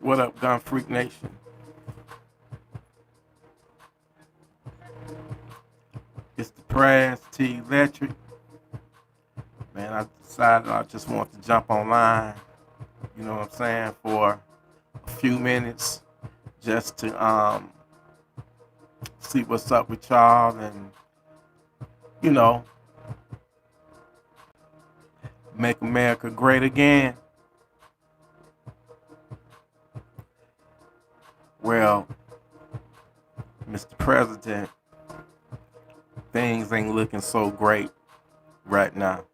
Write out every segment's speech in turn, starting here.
What up, Gun Freak Nation? It's the App TElectrik. Man, I decided I just want to jump online, you know what I'm saying, for a few minutes just to see what's up with y'all and, you know, make America great again. Well, Mr. President, things ain't looking so great right now.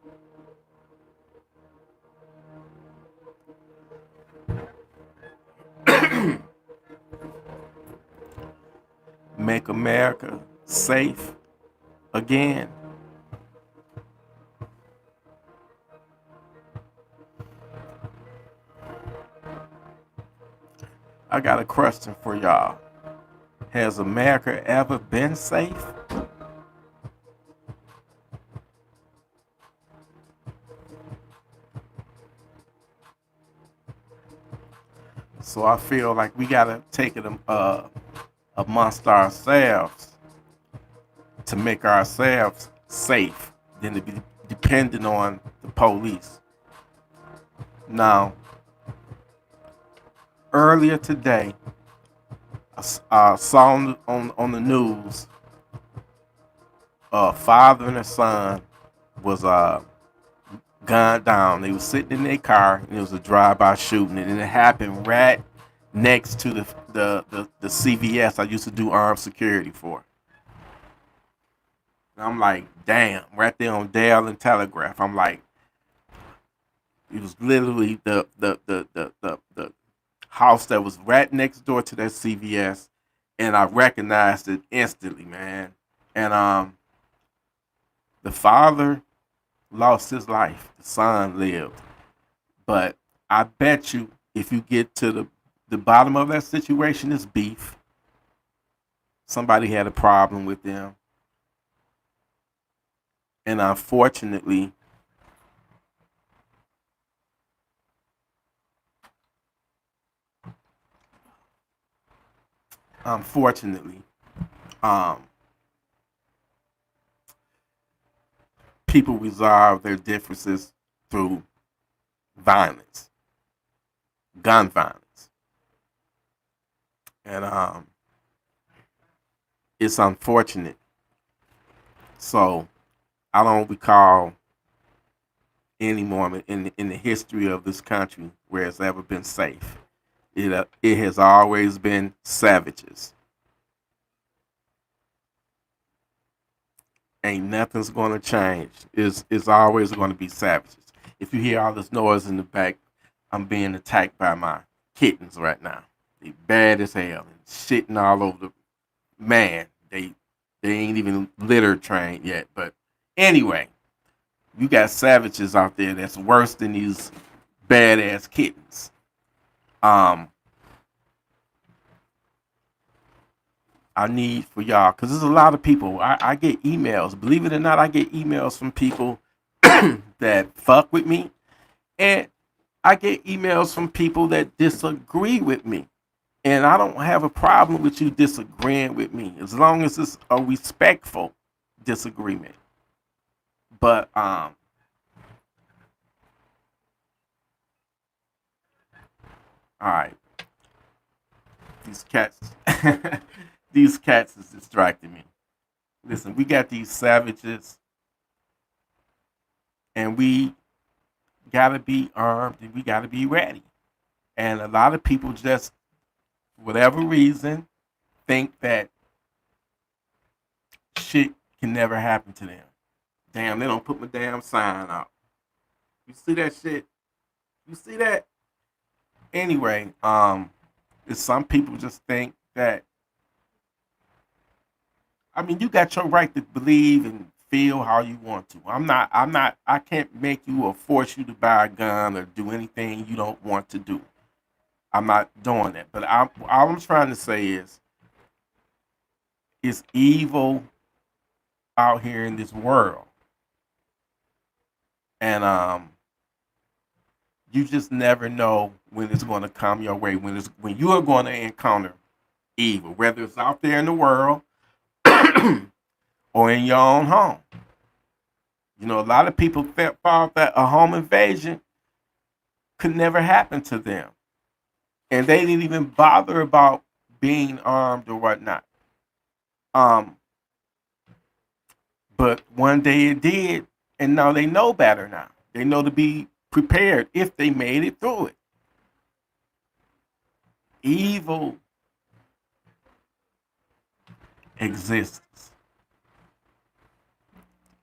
Make America safe again. I got a question for y'all. Has America ever been safe? So I feel like we gotta take it amongst ourselves to make ourselves safe than to be dependent on the police. Now, earlier today, I saw on the news a father and a son was gunned down. They was sitting in their car and it was a drive-by shooting, and it happened right next to the CVS I used to do armed security for. And I'm like, damn, right there on Dale and Telegraph. I'm like, it was literally the house that was right next door to that CVS, and I recognized it instantly, man. And the father lost his life. The son lived. But I bet you if you get to the bottom of that situation, it's beef. Somebody had a problem with them. And unfortunately, um, people resolve their differences through violence, gun violence. And it's unfortunate. So I don't recall any moment in the history of this country where it's ever been safe. It has always been savages. Ain't nothing's gonna change. It's always gonna be savages. If you hear all this noise in the back, I'm being attacked by my kittens right now. They bad as hell and shitting all over the man. They ain't even litter trained yet. But anyway, you got savages out there that's worse than these badass kittens. Um, I need for y'all because there's a lot of people. I get emails. Believe it or not, I get emails from people that fuck with me, and I get emails from people that disagree with me. And I don't have a problem with you disagreeing with me as long as it's a respectful disagreement. But all right, these cats, these cats is distracting me. Listen, we got these savages, and we gotta be armed and we gotta be ready. And a lot of people just, for whatever reason, think that shit can never happen to them. Damn, they don't put my damn sign out. You see that shit? You see that? Anyway, some people just think that, I mean, you got your right to believe and feel how you want to. I can't make you or force you to buy a gun or do anything you don't want to do. I'm not doing that. But all I'm trying to say is it's evil out here in this world. And You just never know when it's going to come your way, when you are going to encounter evil, whether it's out there in the world or in your own home. You know, a lot of people thought that a home invasion could never happen to them, and they didn't even bother about being armed or whatnot. Um, but one day it did, and now they know better now. They know to be prepared if they made it through it. Evil exists.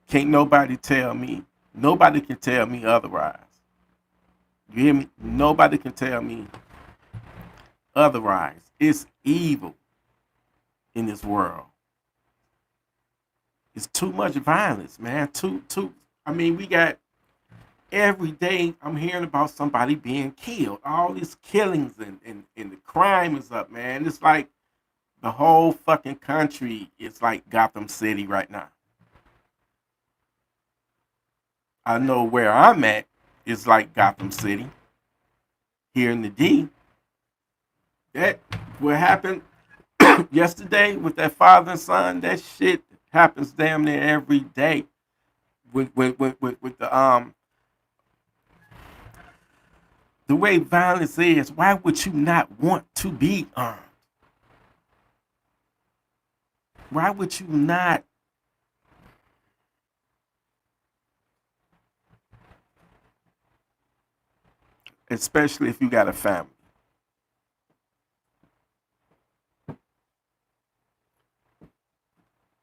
Can't nobody tell me. Nobody can tell me otherwise. You hear me? Nobody can tell me otherwise. It's evil in this world. It's too much violence, man. Too. I mean, we got every day. I'm hearing about somebody being killed. All these killings and the crime is up, man. It's like the whole fucking country is like Gotham City right now. I know where I'm at is like Gotham City here in the D. That what happened yesterday with that father and son. That shit happens damn near every day with the way violence is. Why would you not want to be armed? Why would you not? Especially if you got a family.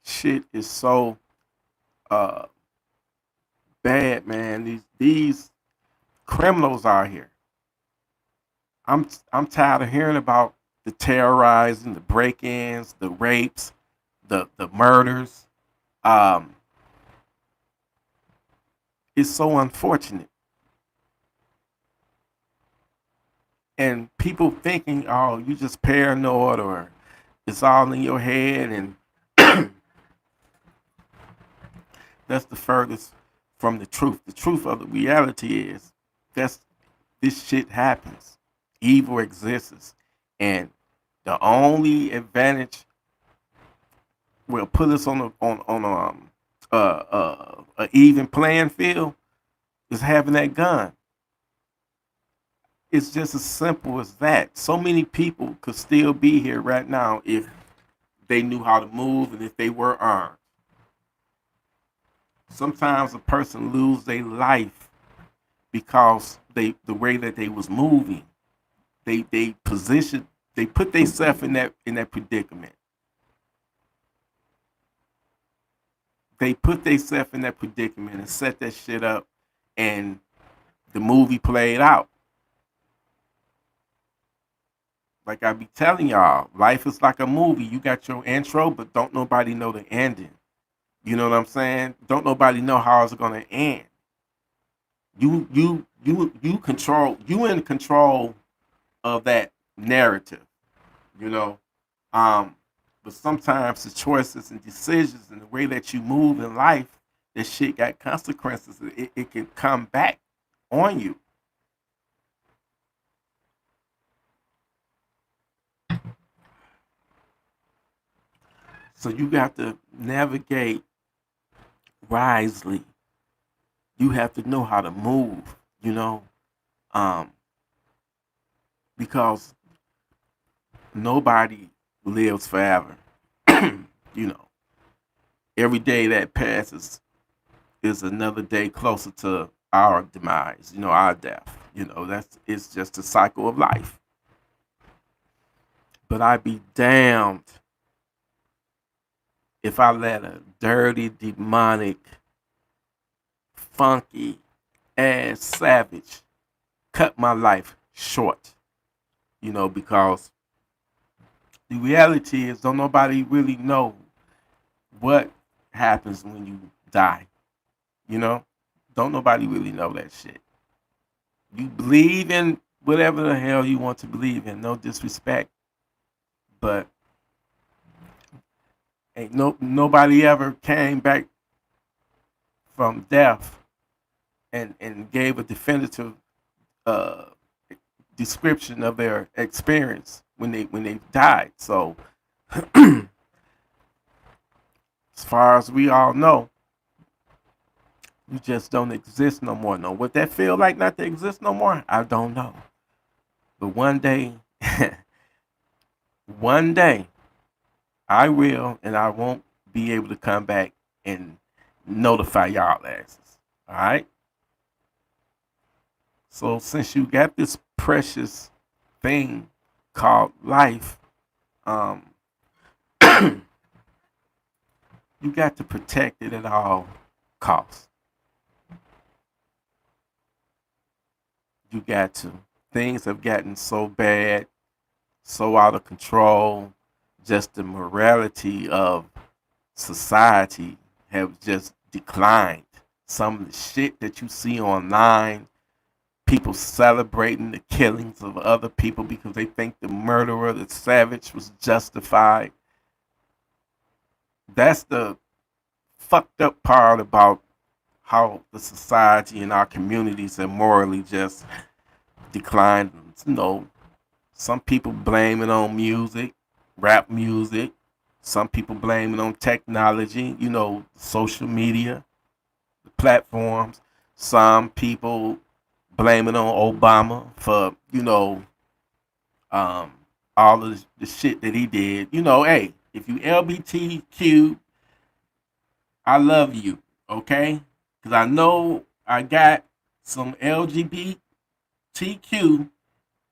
Shit is so uh bad, man. These criminals out here. I'm tired of hearing about the terrorizing, the break-ins, the rapes, the murders. Um, it's so unfortunate, and people thinking, "Oh, you just paranoid," or it's all in your head, and that's the furthest from the truth. The truth of the reality is that's this shit happens. Evil exists, and the only advantage will put us on a even playing field is having that gun. It's just as simple as that. So many people could still be here right now if they knew how to move and if they were armed. Sometimes a person lose their life because the way that they was moving. They position they put themselves in that predicament. They put themselves in that predicament and set that shit up, and the movie played out. Like I be telling y'all, life is like a movie. You got your intro, but don't nobody know the ending. You know what I'm saying? Don't nobody know how it's gonna end. You control. You in control of that narrative. You know, um, but sometimes the choices and decisions and the way that you move in life, that shit got consequences. It can come back on you. So you got to navigate wisely. You have to know how to move. You know, um, because nobody lives forever. You know, every day that passes is another day closer to our demise. You know, our death. You know, that's it's just a cycle of life. But I'd be damned if I let a dirty, demonic, funky ass savage cut my life short. You know, because the reality is don't nobody really know what happens when you die. You know? Don't nobody really know that shit. You believe in whatever the hell you want to believe in, no disrespect. But ain't nobody ever came back from death and gave a definitive uh, description of their experience when they died. So, as far as we all know, you just don't exist no more. No, what that feel like not to exist no more, I don't know. But one day, one day, I will, and I won't be able to come back and notify y'all asses. All right. So since you got this precious thing called life, um, you got to protect it at all costs. You got to. Things have gotten so bad, so out of control. Just the morality of society have just declined. Some of the shit that you see online, people celebrating the killings of other people because they think the murderer, the savage, was justified. That's the fucked up part about how the society and our communities have morally just declined. You know, some people blame it on music, rap music. Some people blame it on technology, you know, social media, the platforms. Some people blame it on Obama for, you know, um, all of the shit that he did. You know, hey, if you LBTQ, I love you, okay? Because I know I got some LGBTQ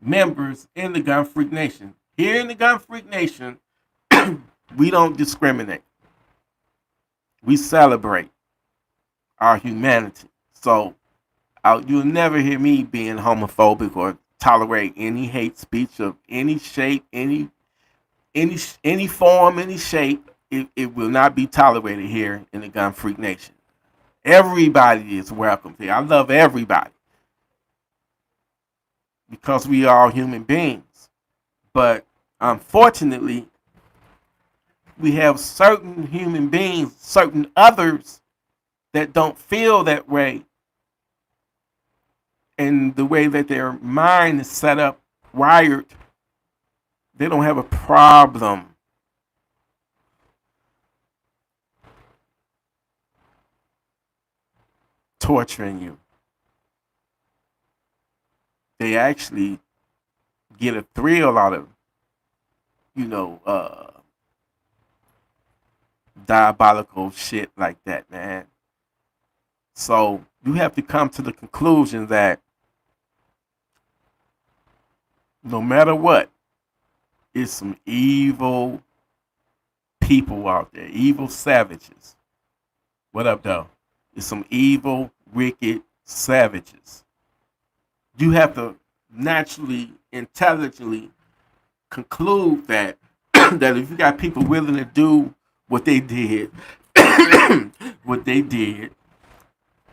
members in the Gun Freak Nation. Here in the Gun Freak Nation, we don't discriminate. We celebrate our humanity. So you'll never hear me being homophobic or tolerate any hate speech of any shape, any form, any shape. It will not be tolerated here in the Gun Freak Nation. Everybody is welcome here. I love everybody because we are all human beings. But unfortunately, we have certain human beings, certain others that don't feel that way. And the way that their mind is set up, wired, they don't have a problem torturing you. They actually get a thrill out of, you know, diabolical shit like that, man. So you have to come to the conclusion that no matter what, it's some evil people out there, evil savages. What up, though? It's some evil, wicked savages. You have to naturally, intelligently conclude that that if you got people willing to do what they did, what they did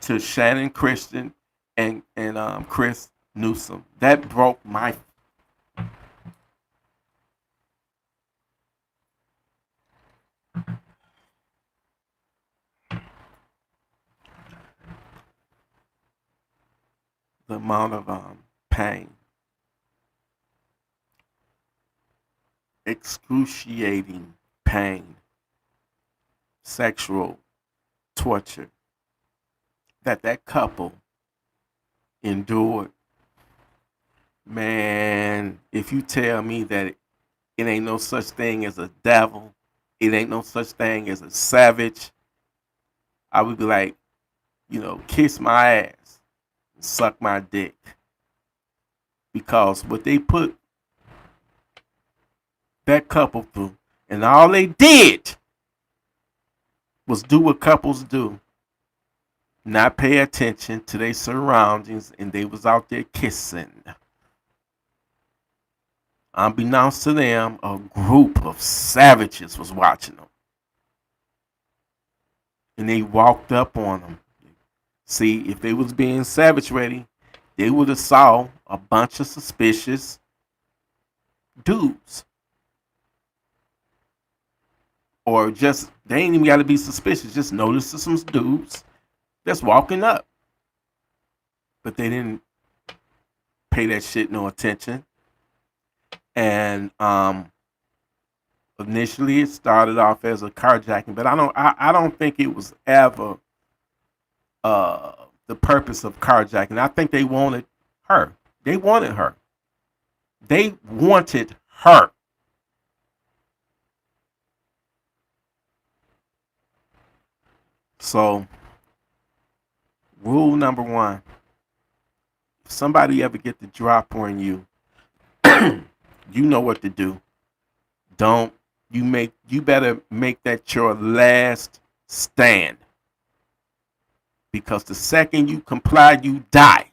to Shannon Christian and Chris Newsom, that broke my the amount of pain, excruciating pain, sexual torture that couple endured. Man, if you tell me that it ain't no such thing as a devil, it ain't no such thing as a savage, I would be like, you know, kiss my ass, and suck my dick. Because what they put that couple through, and all they did was do what couples do, not pay attention to their surroundings, and they was out there kissing. Unbeknownst to them, a group of savages was watching them. And they walked up on them. See, if they was being savage ready, they would have saw a bunch of suspicious dudes. Or just, they ain't even got to be suspicious. Just notice some dudes that's walking up. But they didn't pay that shit no attention. And initially it started off as a carjacking, but I don't think it was ever the purpose of carjacking. I think they wanted her. They wanted her. They wanted her. So, rule number one: if somebody ever get the drop on you, you know what to do. Don't you better make that your last stand. Because the second you comply, you die.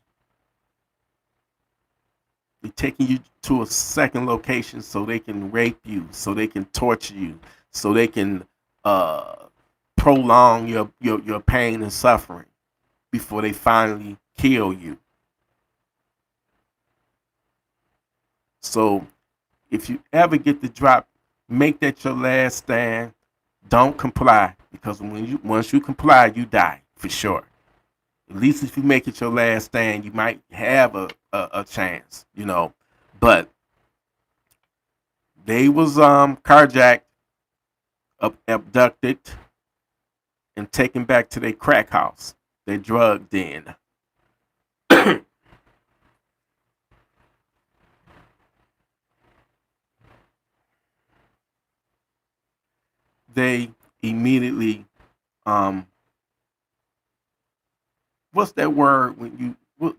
They're taking you to a second location so they can rape you, so they can torture you, so they can uh, prolong your pain and suffering before they finally kill you. So if you ever get the drop, make that your last stand. Don't comply, because once you comply, you die for sure. At least if you make it your last stand, you might have a chance, you know. But they was carjacked, abducted, and taken back to their crack house, their drug den. They immediately what's that word when you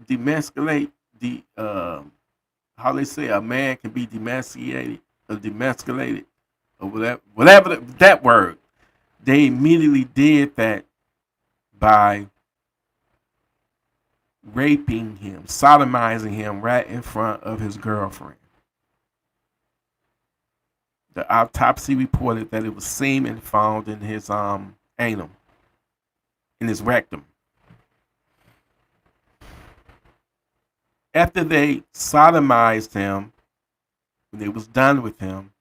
demasculate the how they say a man can be demasculated or demasculated or whatever that word. They immediately did that by raping him, sodomizing him right in front of his girlfriend. The autopsy reported that it was semen found in his anum, in his rectum. After they sodomized him, when they was done with him,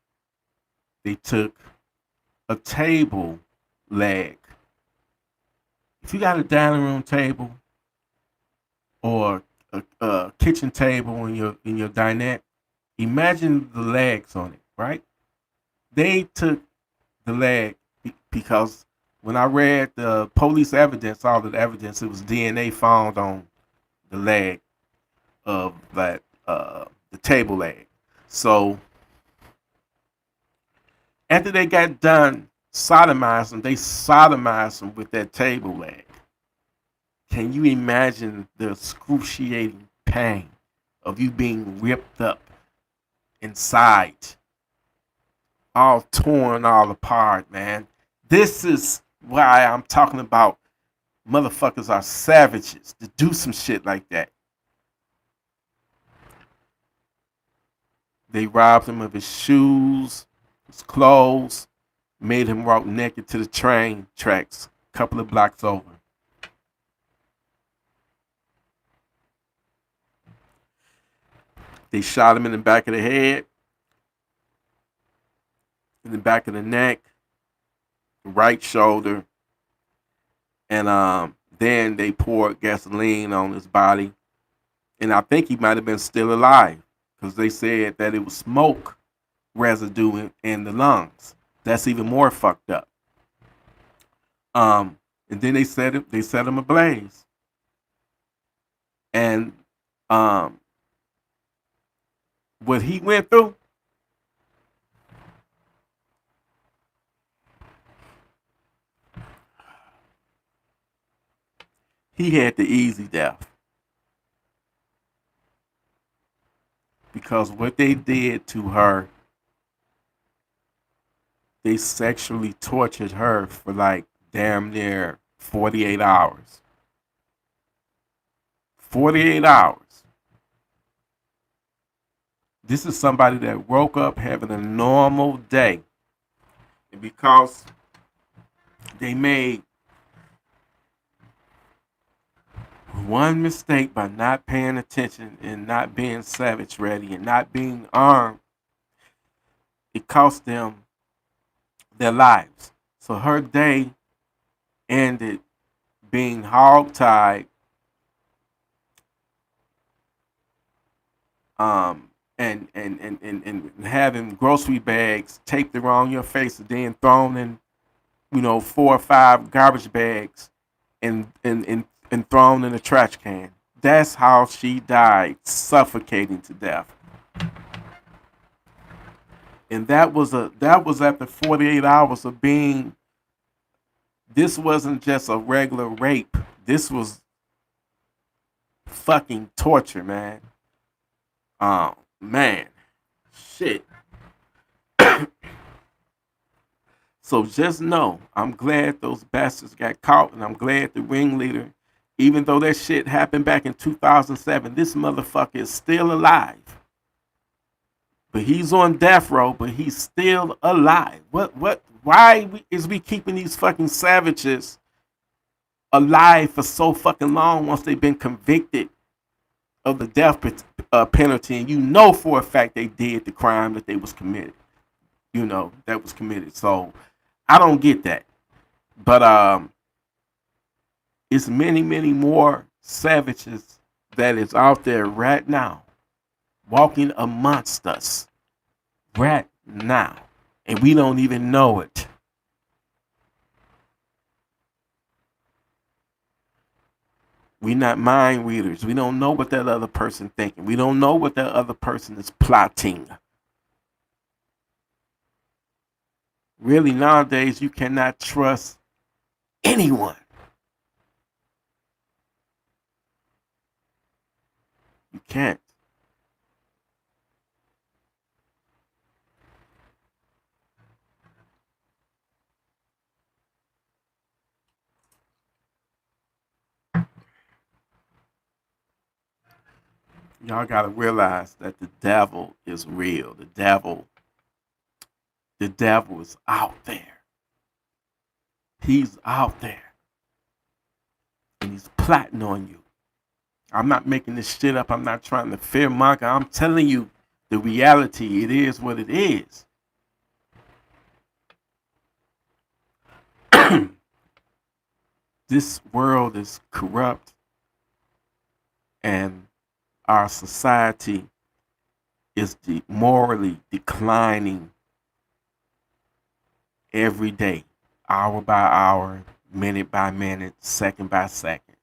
they took a table leg. If you got a dining room table or a kitchen table in your dinette, imagine the legs on it, right? They took the leg because when I read the police evidence, all of the evidence, it was DNA found on the leg of that the table leg. So after they got done sodomizing, they sodomized them with that table leg. Can you imagine the excruciating pain of you being ripped up inside, all torn, all apart, man? This is why I'm talking about motherfuckers are savages to do some shit like that. They robbed him of his shoes, his clothes, made him walk naked to the train tracks a couple of blocks over. They shot him in the back of the head, in the back of the neck, right shoulder, and then they poured gasoline on his body. And I think he might have been still alive because they said that it was smoke residue in the lungs. That's even more fucked up. And then they set him ablaze. And what he went through, he had the easy death. Because what they did to her, they sexually tortured her for like damn near 48 hours. 48 hours. This is somebody that woke up having a normal day. And because they made one mistake by not paying attention and not being savage ready and not being armed, it cost them their lives. So her day ended being hogtied and having grocery bags taped around your face and then thrown in, 4 or 5 garbage bags and thrown in a trash can. That's how she died, suffocating to death. And that was after 48 hours of being. This wasn't just a regular rape. This was fucking torture, man. Man, shit. So just know, I'm glad those bastards got caught, and I'm glad the ringleader, even though that shit happened back in 2007, this motherfucker is still alive. But he's on death row, but he's still alive. Why is we keeping these fucking savages alive for so fucking long once they've been convicted of the death penalty, and you know for a fact they did the crime that they was committed, that was committed. So I don't get that. But it's many more savages that is out there right now, walking amongst us right now, and we don't even know it. We're not mind readers. We don't know what that other person thinking. We don't know what that other person is plotting. Really, nowadays, you cannot trust anyone. You can't. Y'all gotta realize that the devil is real. The devil is out there. He's out there, and he's plotting on you. I'm not making this shit up. I'm not trying to fearmonger. I'm telling you the reality. It is what it is. This world is corrupt, and our society is morally declining every day, hour by hour, minute by minute, second by second.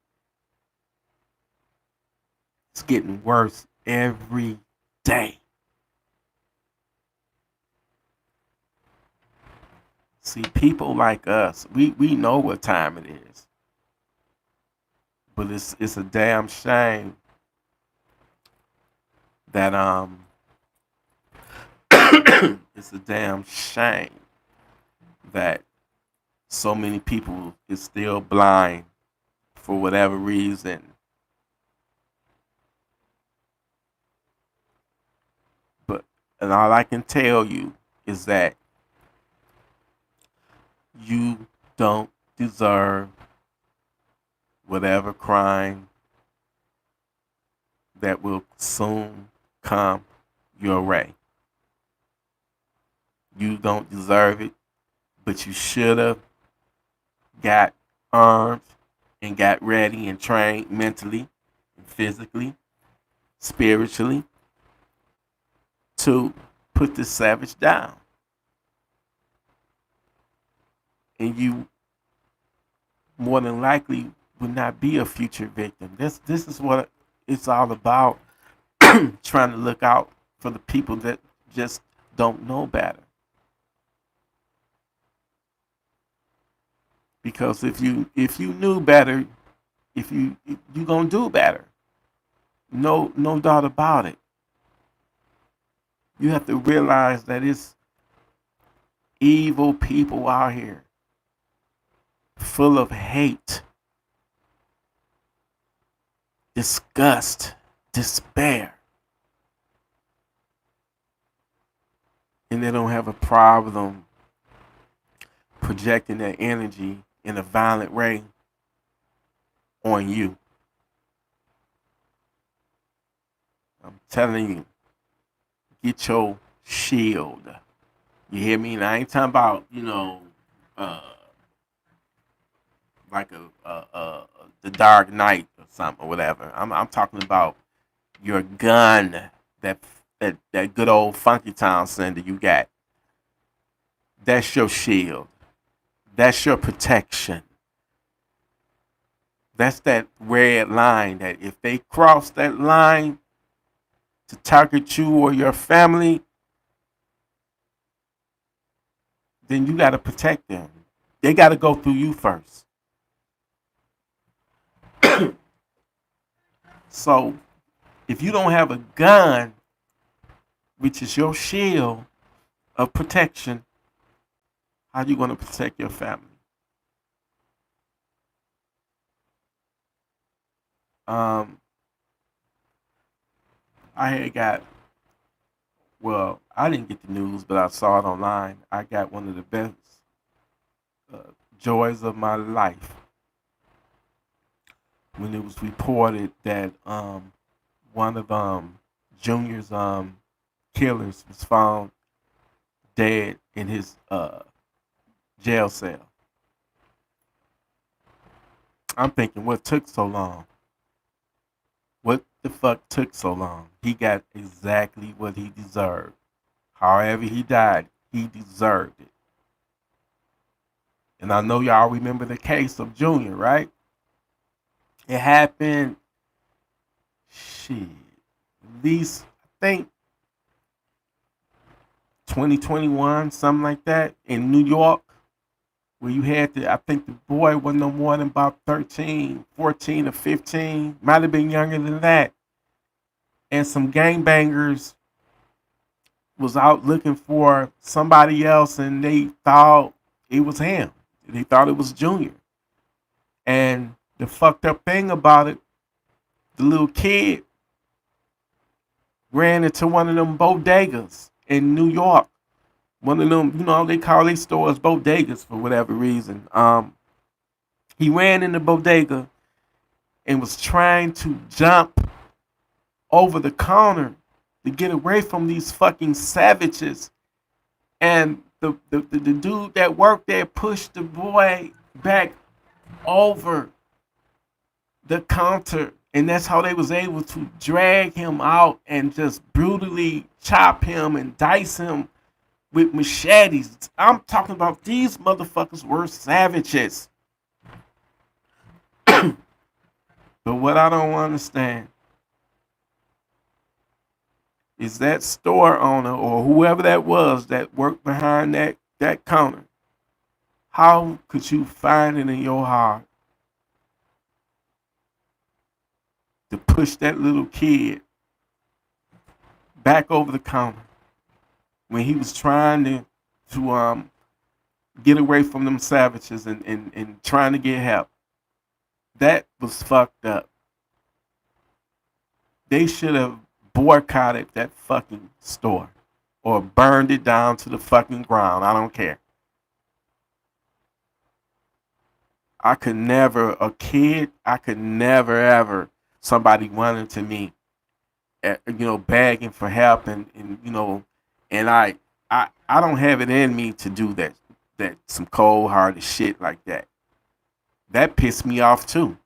It's getting worse every day. See, people like us, we know what time it is. But it's a damn shame that it's a damn shame that so many people is still blind for whatever reason. But and all I can tell you is that you don't deserve whatever crime that will soon come your way. You don't deserve it, but you should have got armed and got ready and trained mentally, and physically, spiritually to put this savage down. And you more than likely would not be a future victim. This is what it's all about. Trying to look out for the people that just don't know better. Because if you knew better, if you gonna do better. No doubt about it. You have to realize that it's evil people out here, full of hate, disgust, despair. And they don't have a problem projecting their energy in a violent way on you. I'm telling you, get your shield. You hear me? And I ain't talking about, uh, like the Dark Knight or something or whatever. I'm talking about your gun. that that good old funky town sender you got. That's your shield. That's your protection. That's that red line that if they cross that line to target you or your family, then you got to protect them. They got to go through you first. So if you don't have a gun, which is your shield of protection, how you going to protect your family? Um, I had got, well, I didn't get the news, but I saw it online. I got one of the best joys of my life when it was reported that one of Junior's killers was found dead in his jail cell. I'm thinking, what took so long? What the fuck took so long? He got exactly what he deserved. However he died, he deserved it. And I know y'all remember the case of Junior, right? It happened, shit, at least I think 2021, something like that, in New York, where you had I think the boy wasn't no more than about 13, 14, or 15, might have been younger than that. And some gangbangers was out looking for somebody else and they thought it was him. They thought it was Junior. And the fucked up thing about it, the little kid ran into one of them bodegas in New York. One of them, they call these stores bodegas for whatever reason. He ran in the bodega and was trying to jump over the counter to get away from these fucking savages. And the dude that worked there pushed the boy back over the counter. And that's how they was able to drag him out and just brutally chop him and dice him with machetes. I'm talking about these motherfuckers were savages. But what I don't understand is that store owner or whoever that was that worked behind that counter. How could you find it in your heart to push that little kid back over the counter when he was trying to get away from them savages and trying to get help? That was fucked up. They should have boycotted that fucking store or burned it down to the fucking ground. I don't care. I could never, a kid, I could never ever, somebody running to me, begging for help and I don't have it in me to do that some cold hearted shit like that. That pissed me off too.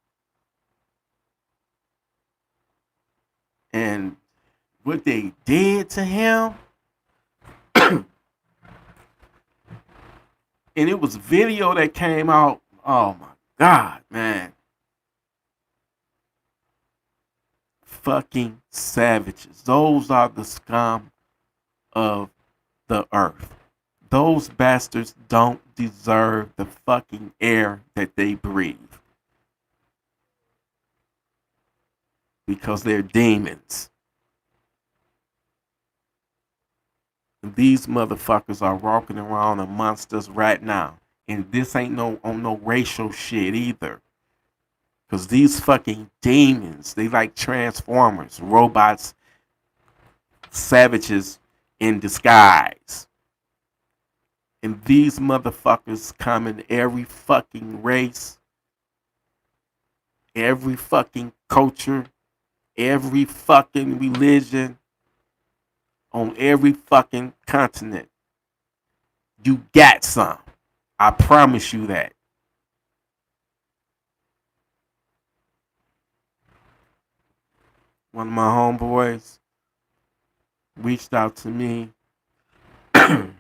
And what they did to him, and it was video that came out. Oh my God, man. Fucking savages. Those are the scum of the earth. Those bastards don't deserve the fucking air that they breathe. Because they're demons. And these motherfuckers are walking around amongst us right now. And this ain't on no racial shit either. Because these fucking demons, they like transformers, robots, savages in disguise. And these motherfuckers come in every fucking race, every fucking culture, every fucking religion, on every fucking continent. You got some. I promise you that. One of my homeboys, reached out to me, and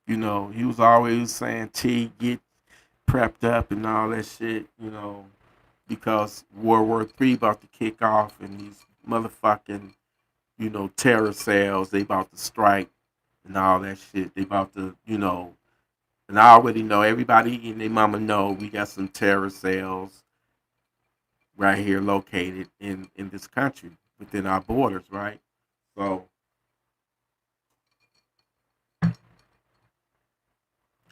he was always saying, "T, get prepped up and all that shit," because World War III about to kick off, and these motherfucking, terror cells, they about to strike and all that shit. They about to, and I already know, everybody and their mama know, we got some terror cells right here located in this country within our borders, right? So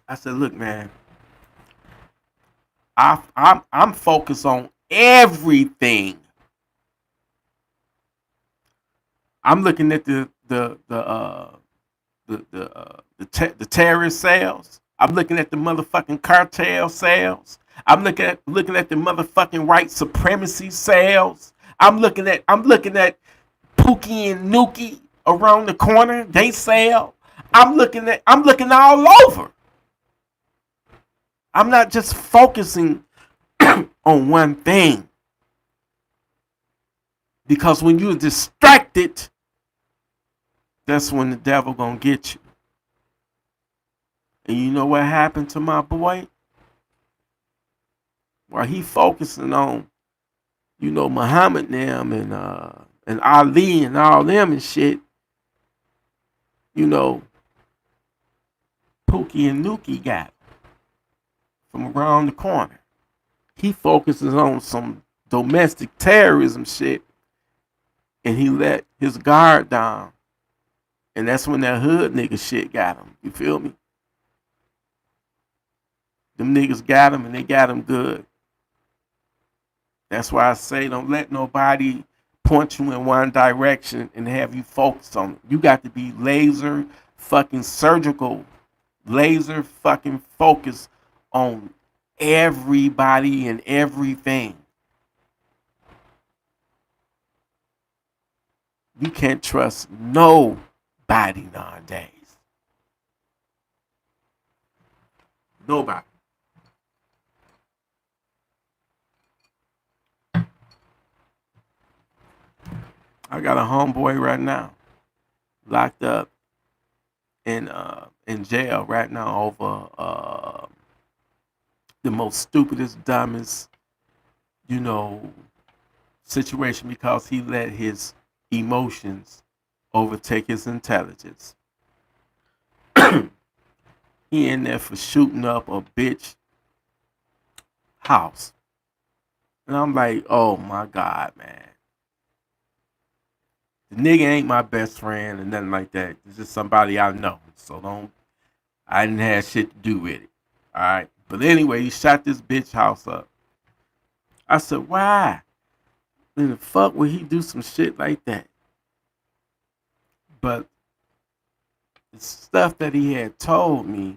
I said, look, man, I'm focused on everything. I'm looking at the terrorist sales. I'm looking at the motherfucking cartel sales. I'm looking at the motherfucking white supremacy sales. I'm looking at Pookie and Nookie around the corner. They sell. I'm looking all over. I'm not just focusing on one thing, because when you're distracted, that's when the devil gonna get you. And you know what happened to my boy? While he focusing on, Muhammad and them and Ali and all them and shit, you know, Pookie and Nookie got him from around the corner. He focuses on some domestic terrorism shit, and he let his guard down. And that's when that hood nigga shit got him. You feel me? Them niggas got him, and they got him good. That's why I say, don't let nobody point you in one direction and have you focused on it. You got to be laser fucking surgical, laser fucking focused on everybody and everything. You can't trust nobody nowadays. Nobody. I got a homeboy right now locked up in jail right now over the most stupidest, dumbest, you know, situation, because he let his emotions overtake his intelligence. He in there for shooting up a bitch house. And I'm like, oh my God, man. The nigga ain't my best friend and nothing like that. It's just somebody I know. So I didn't have shit to do with it. Alright. But anyway, he shot this bitch house up. I said, why? In the fuck would he do some shit like that? But the stuff that he had told me,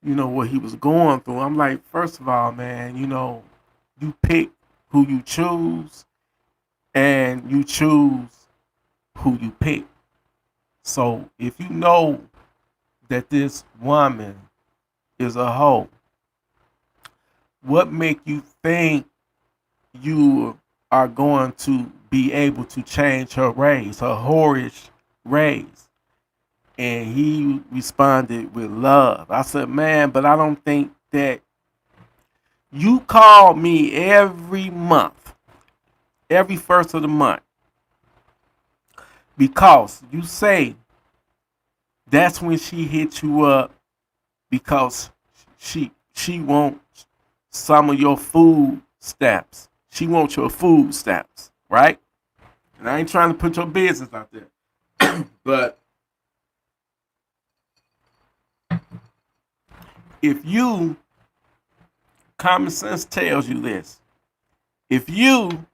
what he was going through, I'm like, first of all, man, you pick who you choose, and you choose who you pick. So if you know that this woman is a hoe, what make you think you are going to be able to change her ways, her whorish ways? And he responded with love. I said, man, but I don't think that you call me every month, every first of the month, because you say that's when she hit you up, because she wants some of your food stamps. She wants your food stamps, right? And I ain't trying to put your business out there. But if you, common sense tells you this, if you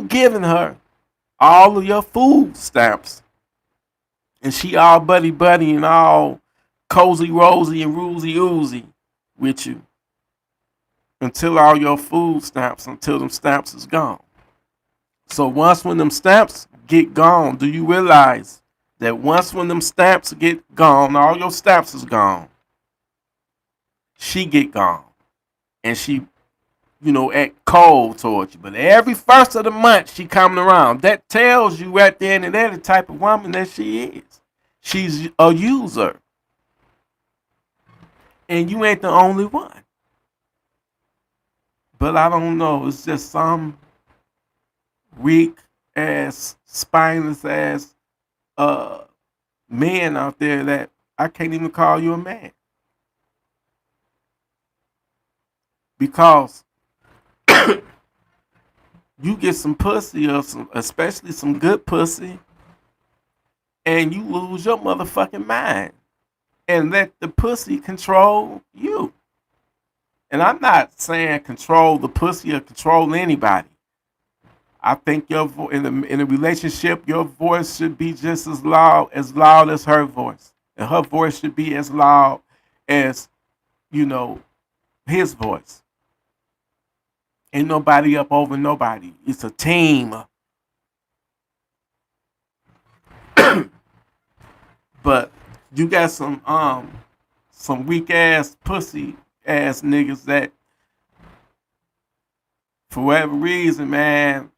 giving her all of your food stamps, and she all buddy buddy and all cozy rosy and roozy oozy with you, until all your food stamps, until them stamps is gone. So once when them stamps get gone, do you realize that once when them stamps get gone, all your stamps is gone, she get gone, and she act cold towards you. But every first of the month she coming around. That tells you right there and there the type of woman that she is. She's a user. And you ain't the only one. But I don't know. It's just some weak ass, spineless ass men out there that I can't even call you a man. Because you get some pussy or especially some good pussy, and you lose your motherfucking mind and let the pussy control you. And I'm not saying control the pussy or control anybody. I think in a relationship, your voice should be just as loud as her voice, and her voice should be as loud as you know his voice. Ain't nobody up over nobody. It's a team. But you got some weak ass pussy ass niggas that for whatever reason, man,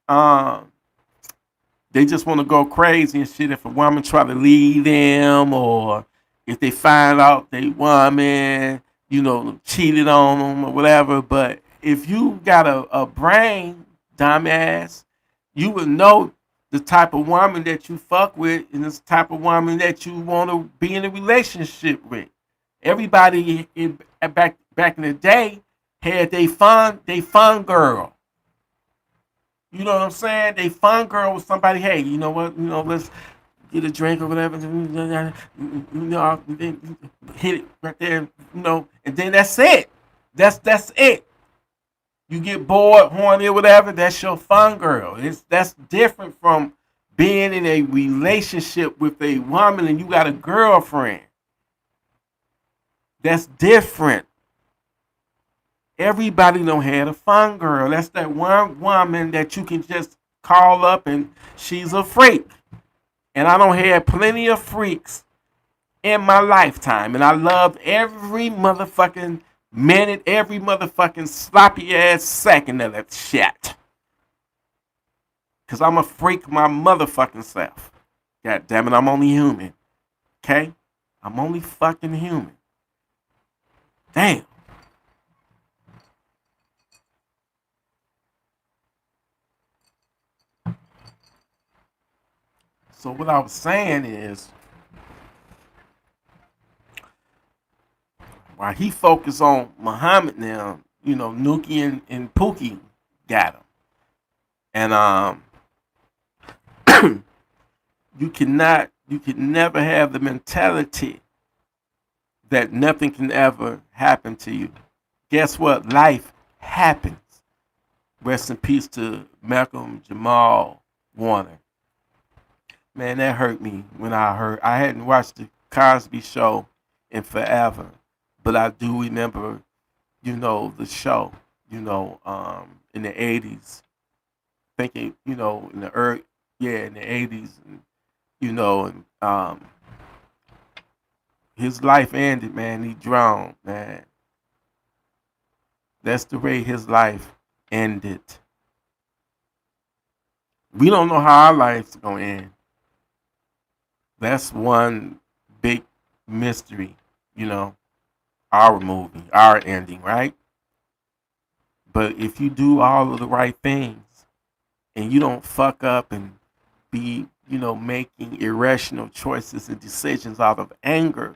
they just want to go crazy and shit if a woman try to leave them, or if they find out they woman, cheated on them or whatever. But if you got a brain, dumbass, you would know the type of woman that you fuck with and this type of woman that you want to be in a relationship with. Everybody back in the day had they fun girl. You know what I'm saying? They fun girl with somebody. Hey, you know what? Let's get a drink or whatever. Hit it right there. And then that's it. That's it. You get bored, horny, or whatever. That's your fun girl. That's different from being in a relationship with a woman and you got a girlfriend. That's different. Everybody don't have a fun girl. That's that one woman that you can just call up and she's a freak. And I don't have plenty of freaks in my lifetime. And I love every motherfucking minute, every motherfucking sloppy ass second of that shit. Cause I'm a freak my motherfucking self. God damn it, I'm only human. Okay? I'm only fucking human. Damn. So what I was saying is, while he focused on Muhammad now, Nuki and Pookie got him. And you can never have the mentality that nothing can ever happen to you. Guess what? Life happens. Rest in peace to Malcolm Jamal Warner. Man, that hurt me when I heard. I hadn't watched the Cosby Show in forever, but I do remember, the show, in the '80s. Thinking, in the in the '80s, and his life ended, man. He drowned, man. That's the way his life ended. We don't know how our life's gonna end. That's one big mystery, our movie, our ending, right? But if you do all of the right things and you don't fuck up and be, making irrational choices and decisions out of anger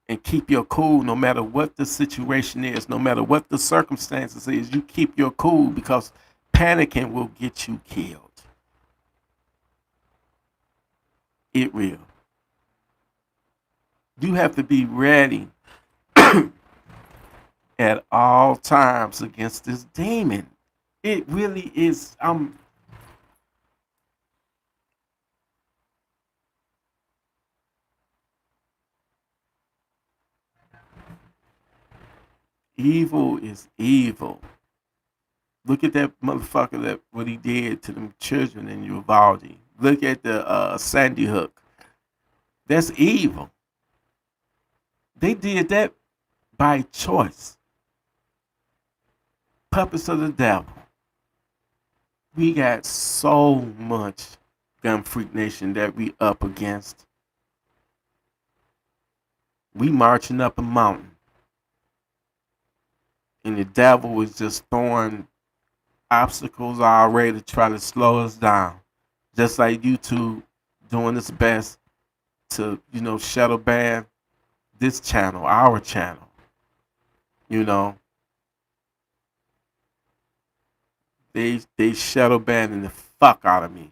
and keep your cool no matter what the situation is, no matter what the circumstances is, you keep your cool because panicking will get you killed. It will. You have to be ready at all times against this demon. It really is. Evil is evil. Look at that motherfucker, that what he did to them children in Uvalde. Look at the Sandy Hook. That's evil. They did that by choice. puppets of the devil. We got so much Gun Freak Nation that we up against. We marching up a mountain. And the devil is just throwing obstacles our way to try to slow us down. Just like YouTube doing its best to, shadow ban this channel, our channel. They shadow banning the fuck out of me.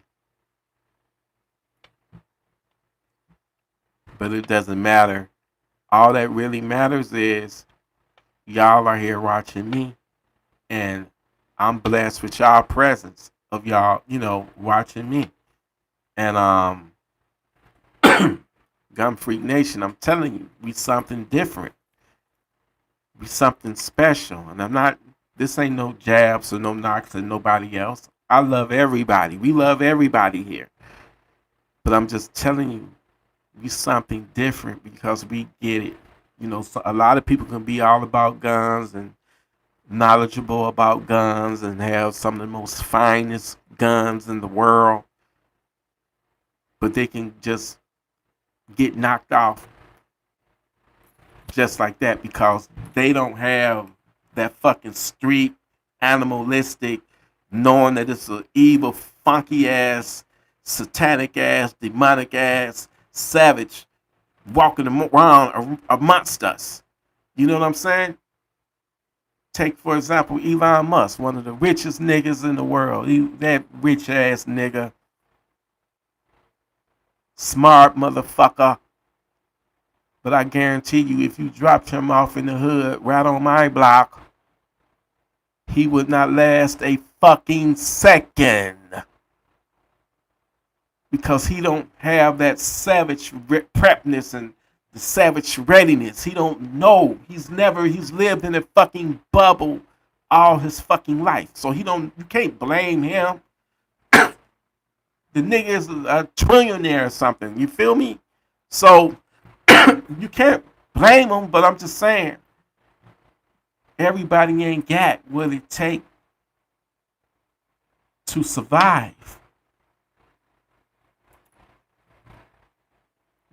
But it doesn't matter. All that really matters is y'all are here watching me, and I'm blessed with y'all presence of y'all, watching me. And Gun Freak Nation, I'm telling you, we something different. We something special. And this ain't no jabs or no knocks at nobody else. I love everybody. We love everybody here. But I'm just telling you, we something different because we get it. So a lot of people can be all about guns and knowledgeable about guns and have some of the most finest guns in the world, but they can just get knocked off just like that because they don't have that fucking street animalistic knowing that it's an evil, funky ass, satanic ass, demonic ass savage walking around amongst us. You know what I'm saying? Take, for example, Elon Musk, one of the richest niggas in the world. That rich ass nigga. Smart motherfucker. But I guarantee you, if you dropped him off in the hood right on my block, he would not last a fucking second. Because he don't have that savage prepness and the savage readiness. He don't know. He's lived in a fucking bubble all his fucking life. So you can't blame him. The nigga is a trillionaire or something. You feel me? So you can't blame him, but I'm just saying, everybody ain't got what it takes to survive.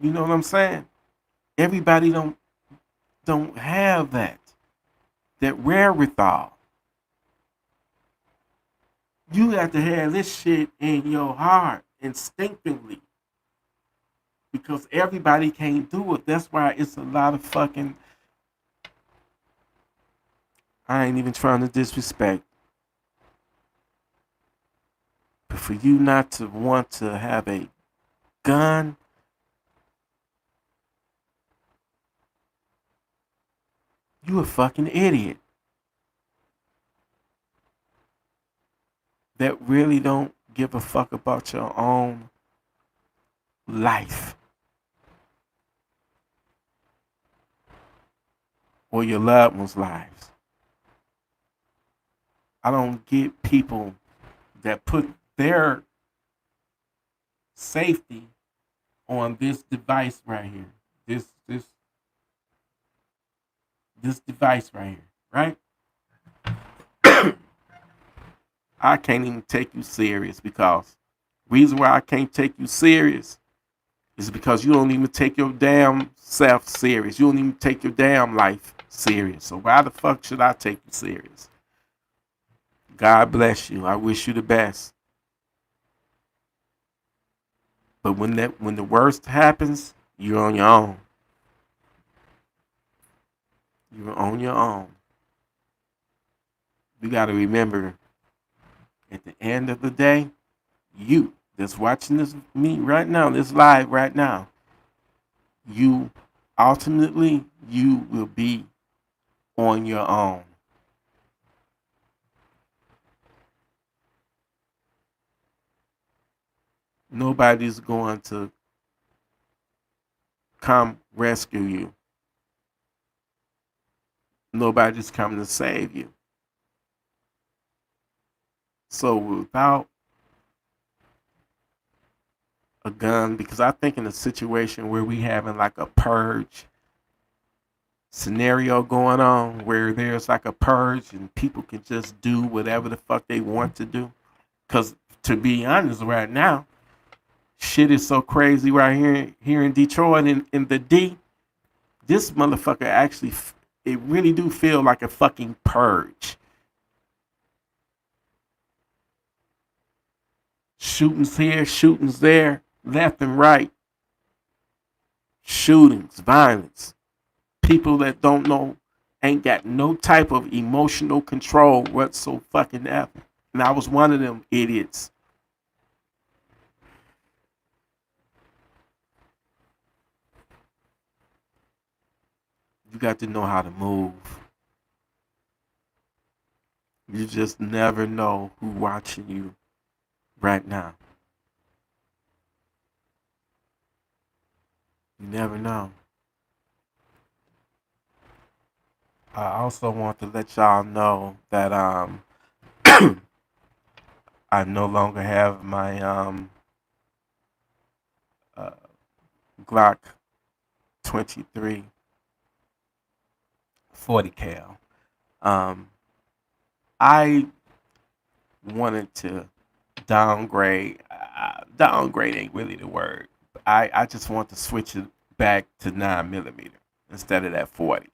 You know what I'm saying? Everybody don't have that wherewithal. You have to have this shit in your heart instinctively. Because everybody can't do it. That's why it's a lot of fucking... I ain't even trying to disrespect. But for you not to want to have a gun, you a fucking idiot. That really don't give a fuck about your own life. Or your loved ones' lives. I don't get people that put their safety on this device right here. This device right here, right? I can't even take you serious because reason why I can't take you serious is because you don't even take your damn self serious. You don't even take your damn life serious. So why the fuck should I take you serious? God bless you. I wish you the best. But when the worst happens, you're on your own. You're on your own. You got to remember, at the end of the day, you that's watching this me right now, this live right now, you ultimately you will be on your own. Nobody's going to come rescue you. Nobody's coming to save you. So without a gun, because I think in a situation where we having like a purge scenario going on where there's like a purge and people can just do whatever the fuck they want to do. Cause to be honest, right now, shit is so crazy right here in Detroit in the D. This motherfucker actually, it really do feel like a fucking purge. Shootings here, shootings there, left and right. Shootings, violence. People that don't know, ain't got no type of emotional control whatsoever fucking ever. And I was one of them idiots. You got to know how to move. You just never know who watching you right now. You never know. I also want to let y'all know that I no longer have my uh, Glock 23 40 cal. Um, I wanted to downgrade. Downgrade ain't really the word. I just want to switch it back to 9 millimeter instead of that 40.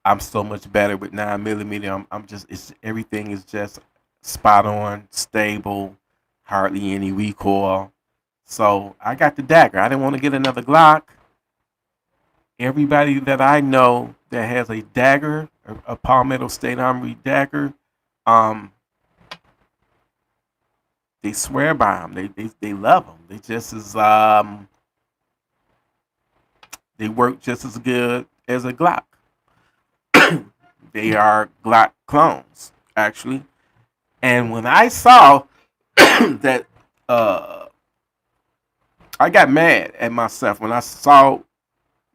I'm so much better with 9 millimeter. I'm just it's everything is just spot on, stable, hardly any recoil. So I got the dagger. I didn't want to get another Glock. Everybody that I know that has a dagger, a Palmetto State Armory dagger, um, they swear by them. They love them. They just as they work just as good as a Glock. They are Glock clones, actually. And when I saw that, I got mad at myself when I saw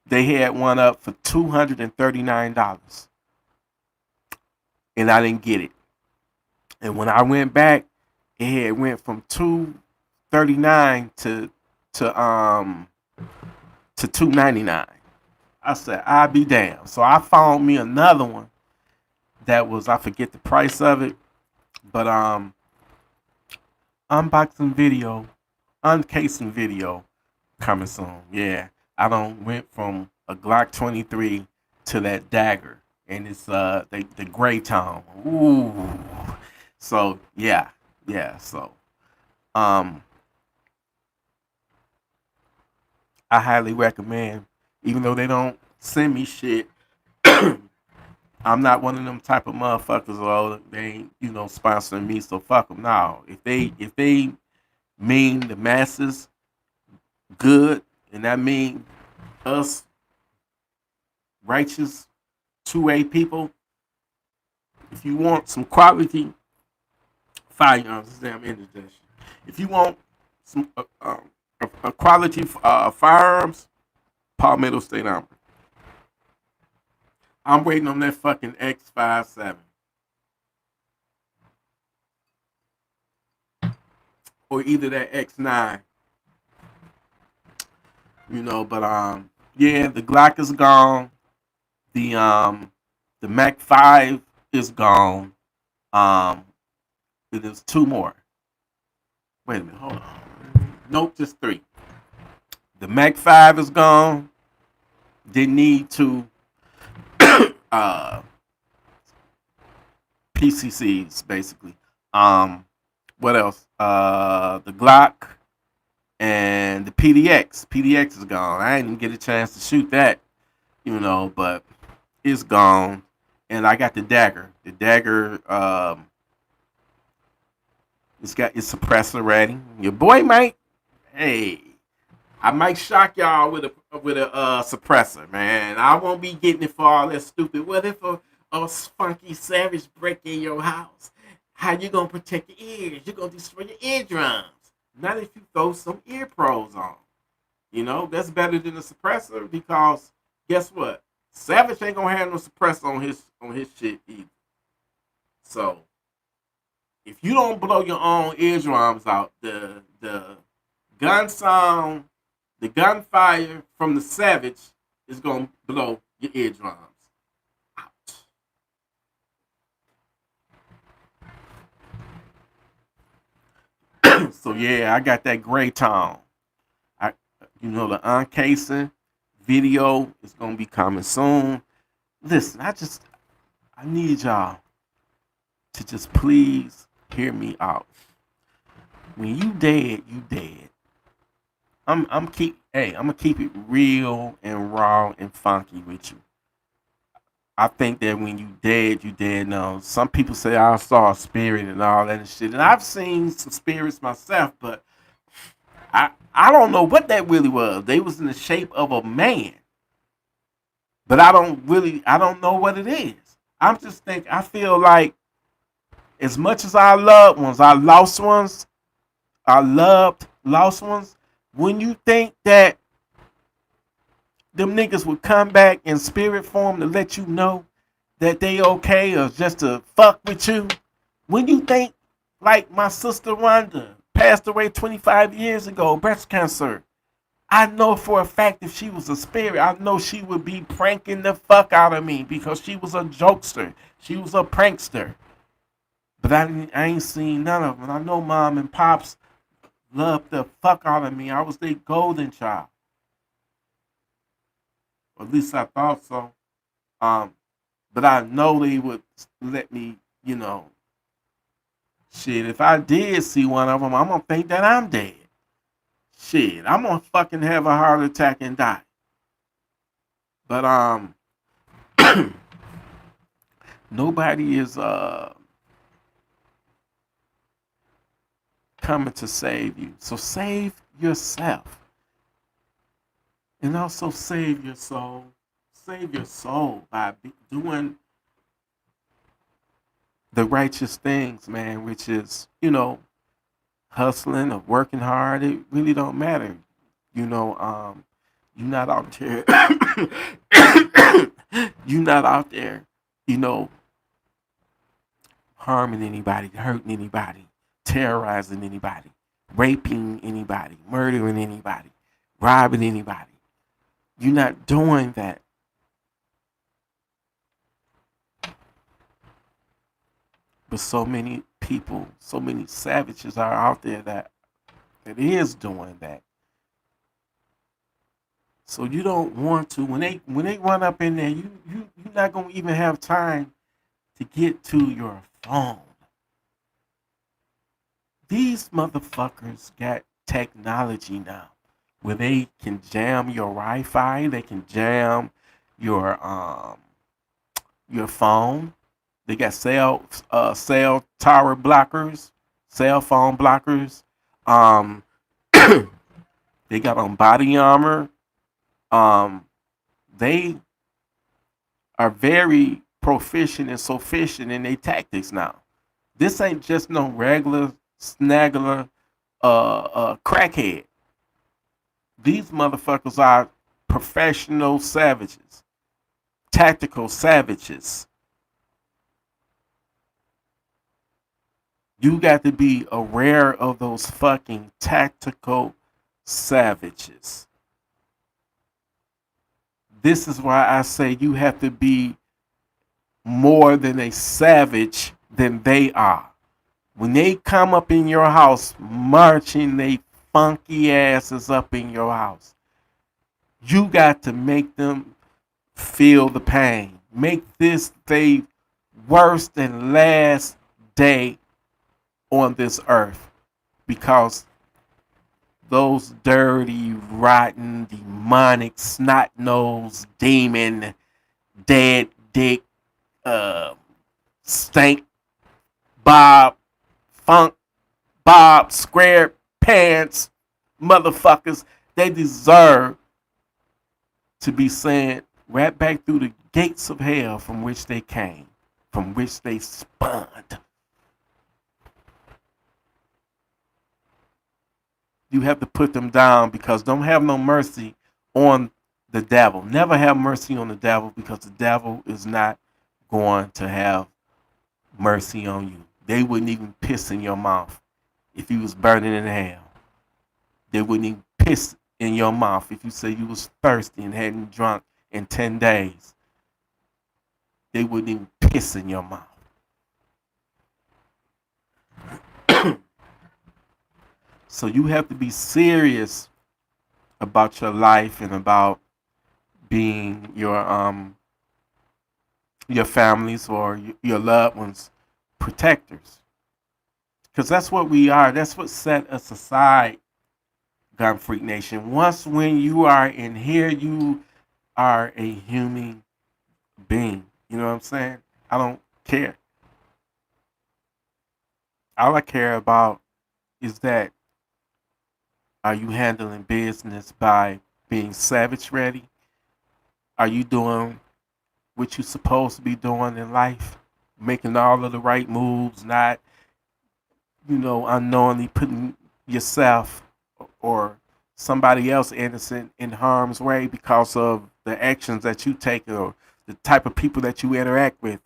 they had one up for $239, and I didn't get it. And when I went back, it had went from 239 to 299. I said, I'll be damned. So I found me another one that was, I forget the price of it, but unboxing video, uncasing video coming soon. Yeah, I don't went from a Glock 23 to that dagger, and it's the gray tone. Ooh, so yeah. So um, I highly recommend, even though they don't send me shit. I'm not one of them type of motherfuckers. Oh, they ain't sponsoring me, so fuck them. No, if they mean the masses good, and that mean us righteous 2A people. If you want some quality firearms, this damn indigestion. If you want some a quality firearms, Palmetto State Armory. I'm waiting on that fucking X57 or either that X9. But yeah, the Glock is gone. The Mac 5 is gone. Um, there's two more. Wait a minute, hold on. Nope, just three. The Mac 5 is gone. Didn't need to uh PCCs basically. What else? The Glock and the PDX. PDX is gone. I didn't get a chance to shoot that, but it's gone. And I got the dagger. The dagger, it's got its suppressor ready. Your boy might, hey, I might shock y'all with a suppressor, man. I won't be getting it for all that stupid. What if a funky savage break in your house? How you gonna protect your ears? You gonna destroy your eardrums. Not if you throw some ear pros on. That's better than a suppressor because guess what? Savage ain't gonna have no suppressor on his shit either. So if you don't blow your own eardrums out, the gun sound, the gunfire from the Savage is gonna blow your eardrums out. So yeah, I got that gray tone. I, the uncasing video is gonna be coming soon. Listen, I need y'all to just please hear me out. When you dead, you dead. I'm gonna keep it real and raw and funky with you. I think that when you dead now. Some people say I saw a spirit and all that and shit. And I've seen some spirits myself, but I don't know what that really was. They was in the shape of a man. But I don't know what it is. I feel like as much as I loved ones, I loved lost ones. When you think that them niggas would come back in spirit form to let you know that they okay or just to fuck with you. When you think like my sister Rhonda passed away 25 years ago, breast cancer. I know for a fact if she was a spirit, I know she would be pranking the fuck out of me because she was a jokester. She was a prankster. But I ain't seen none of them. I know mom and pops loved the fuck out of me. I was their golden child. Or at least I thought so. Um, but I know they would let me, shit. If I did see one of them, I'm gonna think that I'm dead. Shit, I'm gonna fucking have a heart attack and die. But nobody is coming to save you. So save yourself, and also save your soul. Save your soul by doing the righteous things, man, which is, hustling or working hard. It really don't matter. You're not out there. You're not out there, you know, harming anybody, hurting anybody, terrorizing anybody, raping anybody, murdering anybody, robbing anybody. You're not doing that. But so many people, so many savages are out there that is doing that. So you don't want to when they run up in there, you're not gonna even have time to get to your phone. These motherfuckers got technology now where they can jam your Wi-Fi, they can jam your your phone. They got cell tower blockers, cell phone blockers. Um, they got on body armor. Um, they are very proficient and sufficient in their tactics now. This ain't just no regular snaggler crackhead. These motherfuckers are professional savages, tactical savages. You got to be aware of those fucking tactical savages. This is why I say you have to be more than a savage than they are. When they come up in your house, marching they funky asses up in your house, you got to make them feel the pain. Make this the worst and last day on this earth because those dirty, rotten, demonic, snot-nosed, demon, dead dick, stank, bob, funk, bob, square pants, motherfuckers, they deserve to be sent right back through the gates of hell from which they came, from which they spawned. You have to put them down because don't have no mercy on the devil. Never have mercy on the devil because the devil is not going to have mercy on you. They wouldn't even piss in your mouth if you was burning in hell. They wouldn't even piss in your mouth if you say you was thirsty and hadn't drunk in 10 days, they wouldn't even piss in your mouth. So you have to be serious about your life and about being your families or your loved ones protectors, because that's what we are. That's what set us aside, Gun Freak Nation. Once when you are in here, you are a human being. You know what I'm saying? I don't care. All I care about is that, are you handling business by being savage ready? Are you doing what you're supposed to be doing in life? Making all of the right moves, not, unknowingly putting yourself or somebody else innocent in harm's way because of the actions that you take or the type of people that you interact with.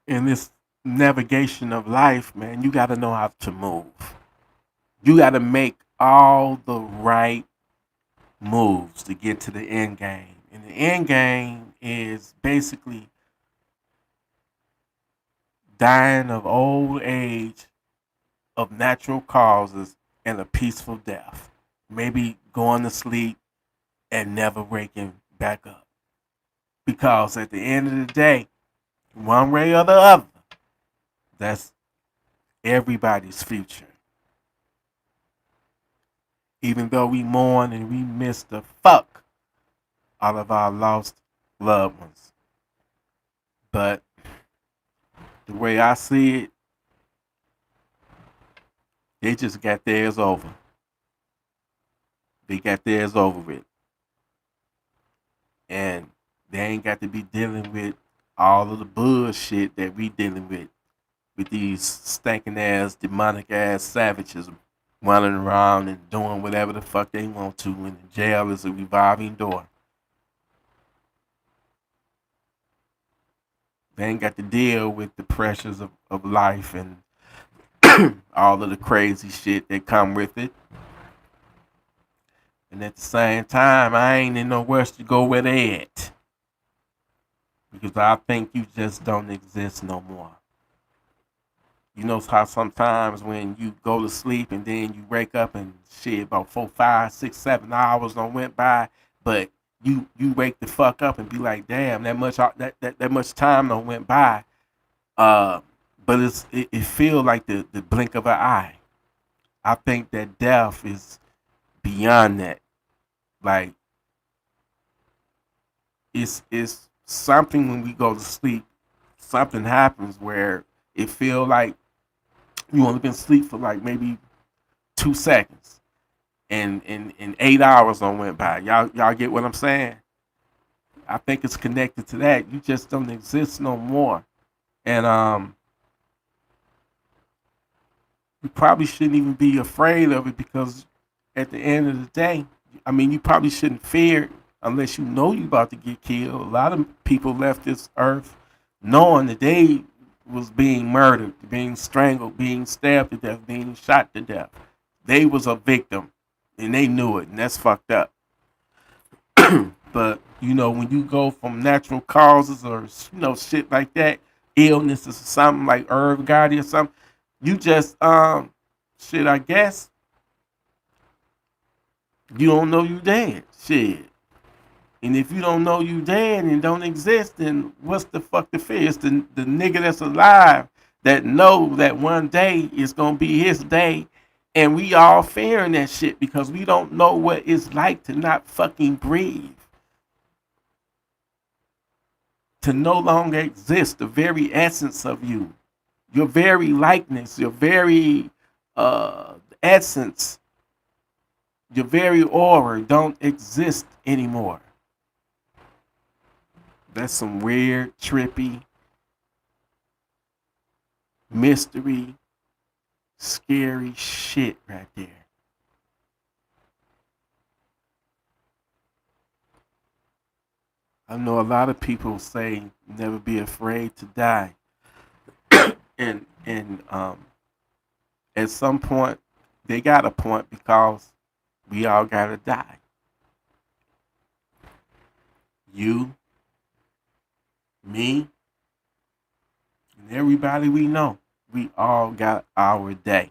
In this navigation of life, man, you got to know how to move. You got to make all the right moves to get to the end game. And the end game is basically dying of old age of natural causes and a peaceful death. Maybe going to sleep and never waking back up. Because at the end of the day, one way or the other, that's everybody's future. Even though we mourn and we miss the fuck out of our lost loved ones. But the way I see it, they just got theirs over. They got theirs over with. And they ain't got to be dealing with all of the bullshit that we dealing with these stinking ass, demonic ass savages running around and doing whatever the fuck they want to, and the jail is a revolving door. They ain't got to deal with the pressures of life and all of the crazy shit that come with it. And at the same time, I ain't in no rush to go where they at. Because I think you just don't exist no more. You know how sometimes when you go to sleep and then you wake up and shit about 4, 5, 6, 7 hours don't went by, but you wake the fuck up and be like, damn, that much time don't went by. But it feel like the blink of an eye. I think that death is beyond that. Like it's something when we go to sleep, something happens where it feel like you only been asleep for like maybe 2 seconds, and 8 hours don't went by. Y'all get what I'm saying? I think it's connected to that. You just don't exist no more, and you probably shouldn't even be afraid of it because at the end of the day, I mean, you probably shouldn't fear it unless you know you about to get killed. A lot of people left this earth knowing that they was being murdered, being strangled, being stabbed to death, being shot to death. They was a victim and they knew it, and that's fucked up. But when you go from natural causes or shit like that, illnesses or something like Herb Gotti or something, you just shit. I guess you don't know you dead. Shit. And if you don't know you dead and don't exist, then what's the fuck the fear? It's the nigga that's alive that know that one day is gonna be his day, and we all fearing that shit because we don't know what it's like to not fucking breathe, to no longer exist. The very essence of you, your very likeness, your very essence, your very aura don't exist anymore. That's some weird, trippy, mystery, scary shit right there. I know a lot of people say never be afraid to die. And at some point they got a point because we all gotta die. You, me, and everybody we know. We all got our day.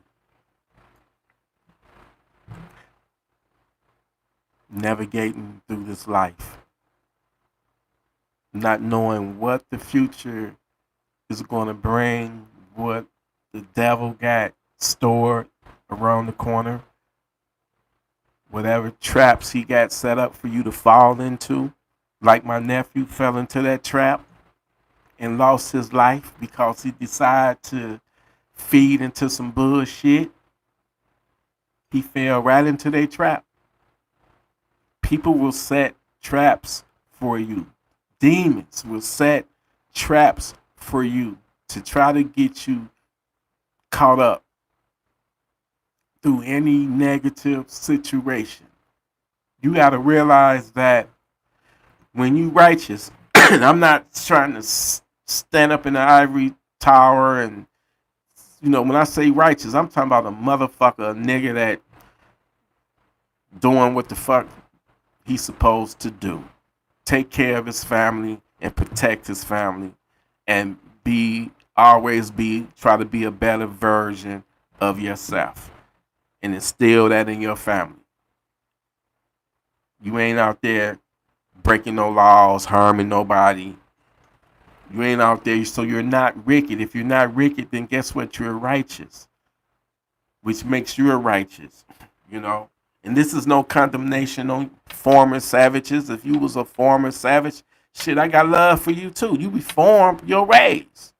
Navigating through this life, not knowing what the future is going to bring, what the devil got stored around the corner, whatever traps he got set up for you to fall into. Like my nephew fell into that trap and lost his life because he decided to feed into some bullshit. He fell right into their trap. People will set traps for you. Demons will set traps for you to try to get you caught up through any negative situation. You got to realize that when you righteous, I'm not trying to stand up in the ivory tower and, when I say righteous, I'm talking about a motherfucker, a nigga that doing what the fuck he's supposed to do. Take care of his family and protect his family and try to be a better version of yourself and instill that in your family. You ain't out there breaking no laws, harming nobody. You ain't out there, so you're not wicked. If you're not wicked, then guess what? You're righteous, which makes you righteous, And this is no condemnation on former savages. If you was a former savage, shit, I got love for you too. You reformed your ways.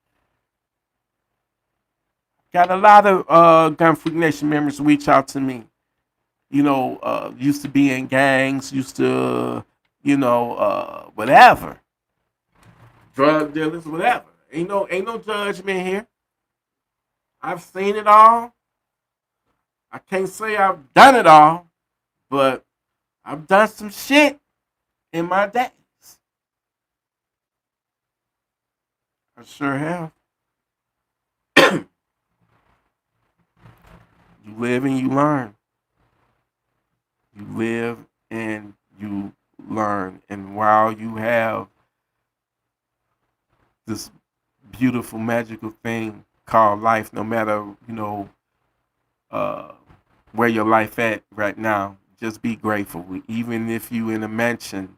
Got a lot of Gun Freak Nation members reach out to me. Used to be in gangs, used to, whatever. Drug dealers, whatever. Ain't no judgment here. I've seen it all. I can't say I've done it all, but I've done some shit in my days. I sure have. You live and you learn. You live and you learn. And while you have this beautiful, magical thing called life, no matter, where your life at right now, just be grateful. Even if you in a mansion,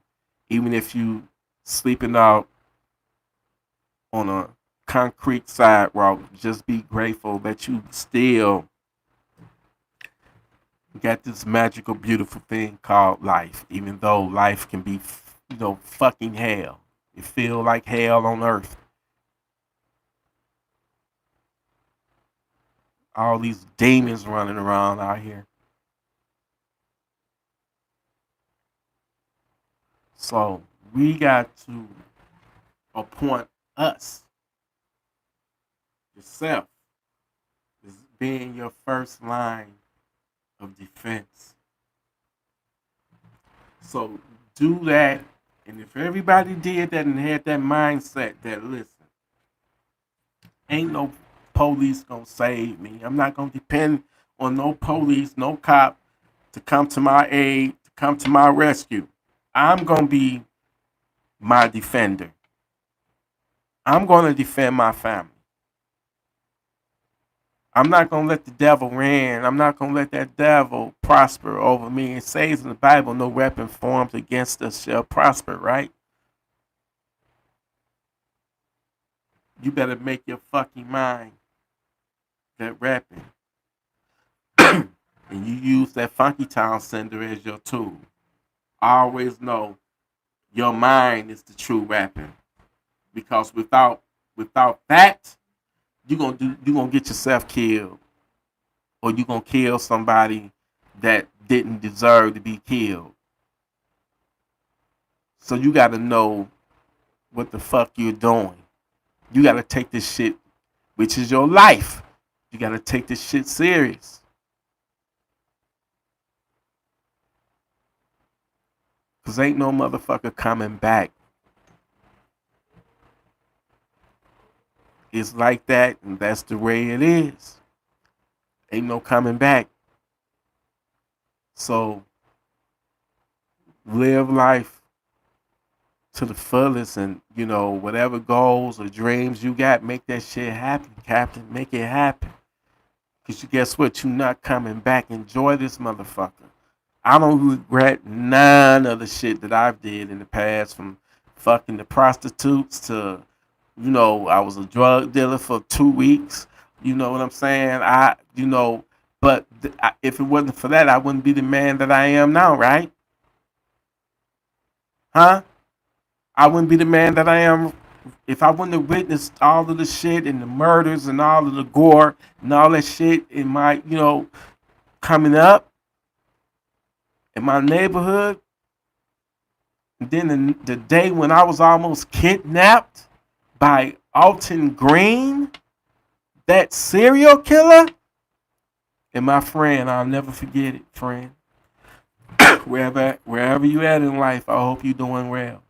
even if you sleeping out on a concrete sidewalk, just be grateful that you still got this magical, beautiful thing called life. Even though life can be, fucking hell. It feel like hell on earth. All these demons running around out here. So we got to appoint us, yourself, as being your first line of defense. So do that. And if everybody did that and had that mindset that, listen, ain't no police gonna save me. I'm not gonna depend on no police, no cop to come to my aid, to come to my rescue. I'm gonna be my defender. I'm gonna defend my family. I'm not gonna let the devil reign. I'm not gonna let that devil prosper over me. It says in the Bible, no weapon formed against us shall prosper, right? You better make your fucking mind that weapon. And you use that funky town sender as your tool. Always know your mind is the true weapon. Because without that, you're gonna get yourself killed. Or you're gonna kill somebody that didn't deserve to be killed. So you gotta know what the fuck you're doing. You gotta take this shit, which is your life. You gotta take this shit serious. Cause ain't no motherfucker coming back. It's like that, and that's the way it is. Ain't no coming back. So live life to the fullest, and whatever goals or dreams you got, make that shit happen, Captain. Make it happen. Cause you guess what? You not coming back. Enjoy this motherfucker. I don't regret none of the shit that I've did in the past, from fucking the prostitutes to, I was a drug dealer for 2 weeks. You know what I'm saying? But if it wasn't for that, I wouldn't be the man that I am now, right? Huh? I wouldn't be the man that I am if I wouldn't have witnessed all of the shit and the murders and all of the gore and all that shit in my, coming up in my neighborhood. And then the day when I was almost kidnapped by Alton Green, that serial killer, and my friend, I'll never forget it, friend. wherever you at in life, I hope you're doing well.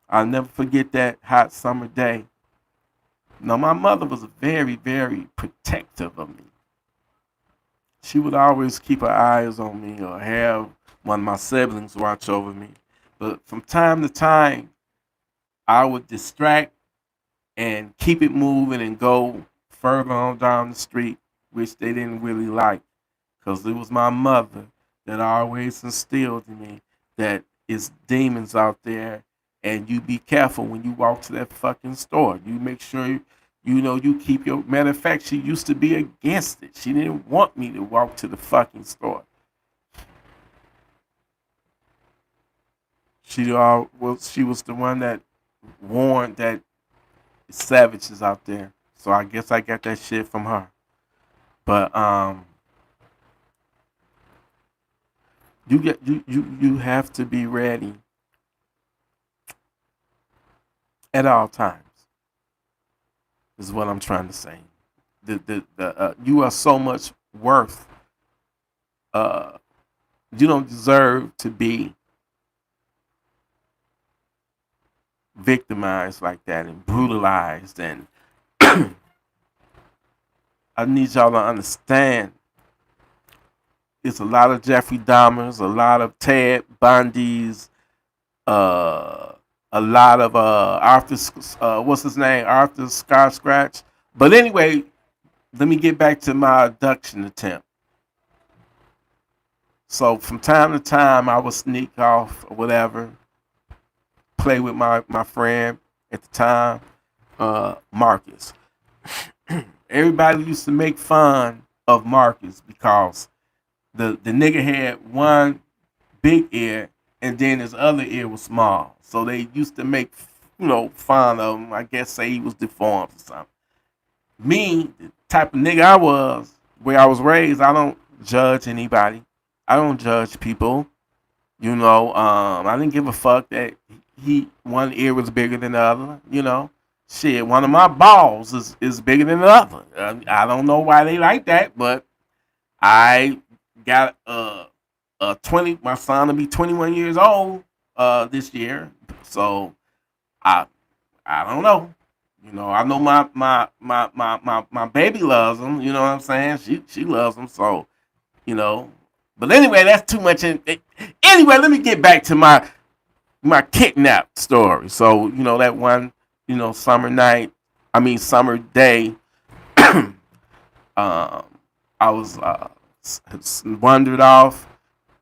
I'll never forget that hot summer day. Now, my mother was very, very protective of me. She would always keep her eyes on me or have one of my siblings watch over me. But from time to time, I would distract and keep it moving and go further on down the street, which they didn't really like. Because it was my mother that always instilled in me that it's demons out there, and you be careful when you walk to that fucking store. You make sure you keep your. Matter of fact, she used to be against it. She didn't want me to walk to the fucking store. She was the one that warned that it's savages out there. So I guess I got that shit from her. But you have to be ready at all times. Is what I'm trying to say. You are so much worth. Uh, you don't deserve to be victimized like that and brutalized. And I need y'all to understand. It's a lot of Jeffrey Dahmers, a lot of Ted Bundys, uh, a lot of Arthur. What's his name? Arthur Scott Scratch. But anyway, let me get back to my abduction attempt. So from time to time, I would sneak off or whatever, play with my friend at the time, Marcus. Everybody used to make fun of Marcus because the nigga had one big ear and then his other ear was small. So they used to make fun of him. I guess say he was deformed or something. Me, the type of nigga I was, where I was raised, I don't judge anybody. I don't judge people. I didn't give a fuck that he one ear was bigger than the other. Shit, one of my balls is bigger than the other. I don't know why they like that, but I got a 20. My son will be 21 years old this year, so I I don't know. I know my baby loves him. You know what I'm saying? She loves him. So you know. But anyway, that's too much. Anyway, let me get back to my kidnap story. So that one summer night. I mean summer day. um, I was wandered off,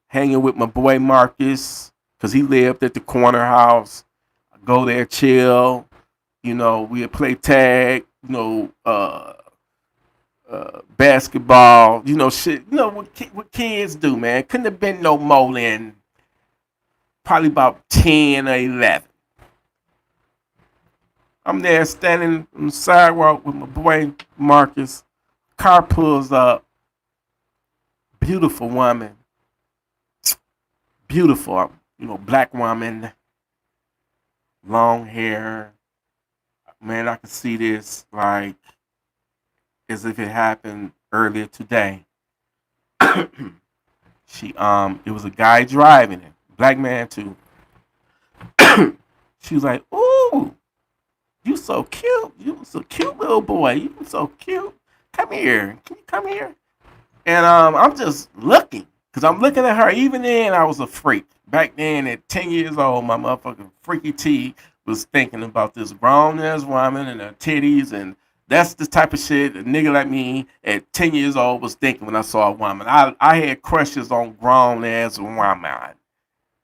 hanging with my boy Marcus, because he lived at the corner house. I go there, chill. We'd play tag. Basketball. Shit. What kids do, man. Couldn't have been no more than probably about 10 or 11. I'm there standing on the sidewalk with my boy Marcus. Car pulls up. Beautiful woman. Beautiful, black woman. Long hair. Man, I can see this like as if it happened earlier today. It was a guy driving it. Black man too. She was like, "Ooh, you so cute. You was a cute little boy. You so cute. Come here. Can you come here?" And I'm just looking, because I'm looking at her. Even then, I was a freak. Back then, at 10 years old, my motherfucking freaky T was thinking about this grown ass woman and her titties. And that's the type of shit a nigga like me at 10 years old was thinking when I saw a woman. I had crushes on grown ass women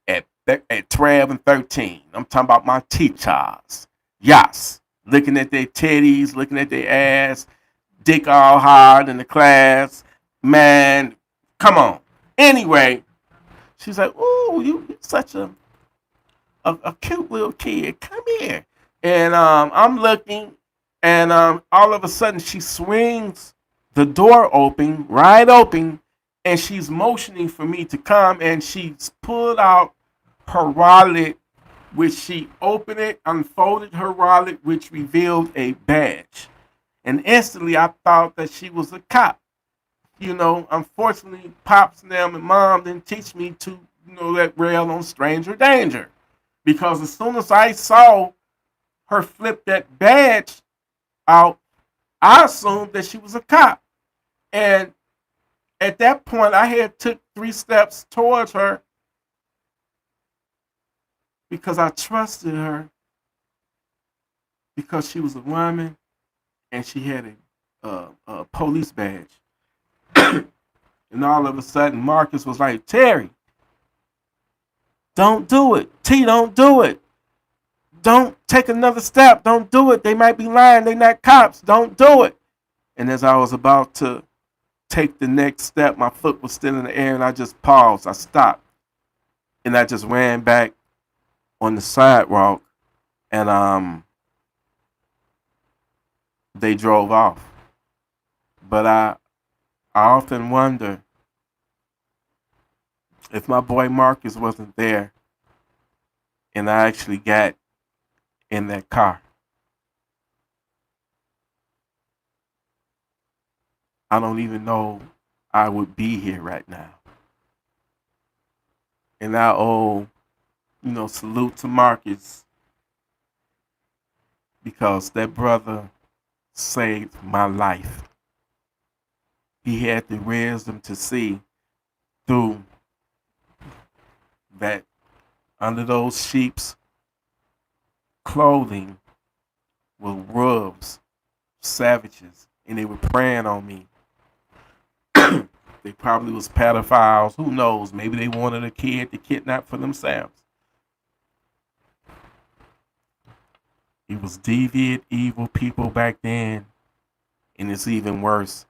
at 12 and 13. I'm talking about my teachers. Yes. Looking at their titties, looking at their ass, dick all hard in the class. Man, come on. Anyway, she's like, "Ooh, you such a cute little kid. Come here." And I'm looking, and all of a sudden she swings the door open, right open, and she's motioning for me to come, and she's pulled out her wallet, which she opened it, unfolded her wallet, which revealed a badge. And instantly I thought that she was a cop. Unfortunately, pops and them and mom didn't teach me to, let rail on stranger danger. Because as soon as I saw her flip that badge out, I assumed that she was a cop. And at that point, I had took 3 steps towards her because I trusted her because she was a woman and she had a police badge. And all of a sudden, Marcus was like, "Terry, don't do it. T, don't do it. Don't take another step. Don't do it. They might be lying. They're not cops. Don't do it." And as I was about to take the next step, my foot was still in the air and I just paused. I stopped. And I just ran back on the sidewalk and they drove off. But I often wonder if my boy Marcus wasn't there and I actually got in that car. I don't even know I would be here right now. And I owe, salute to Marcus because that brother saved my life. He had the wisdom to see through that under those sheep's clothing were wolves, savages, and they were preying on me. They probably was pedophiles. Who knows? Maybe they wanted a kid to kidnap for themselves. It was deviant, evil people back then, and it's even worse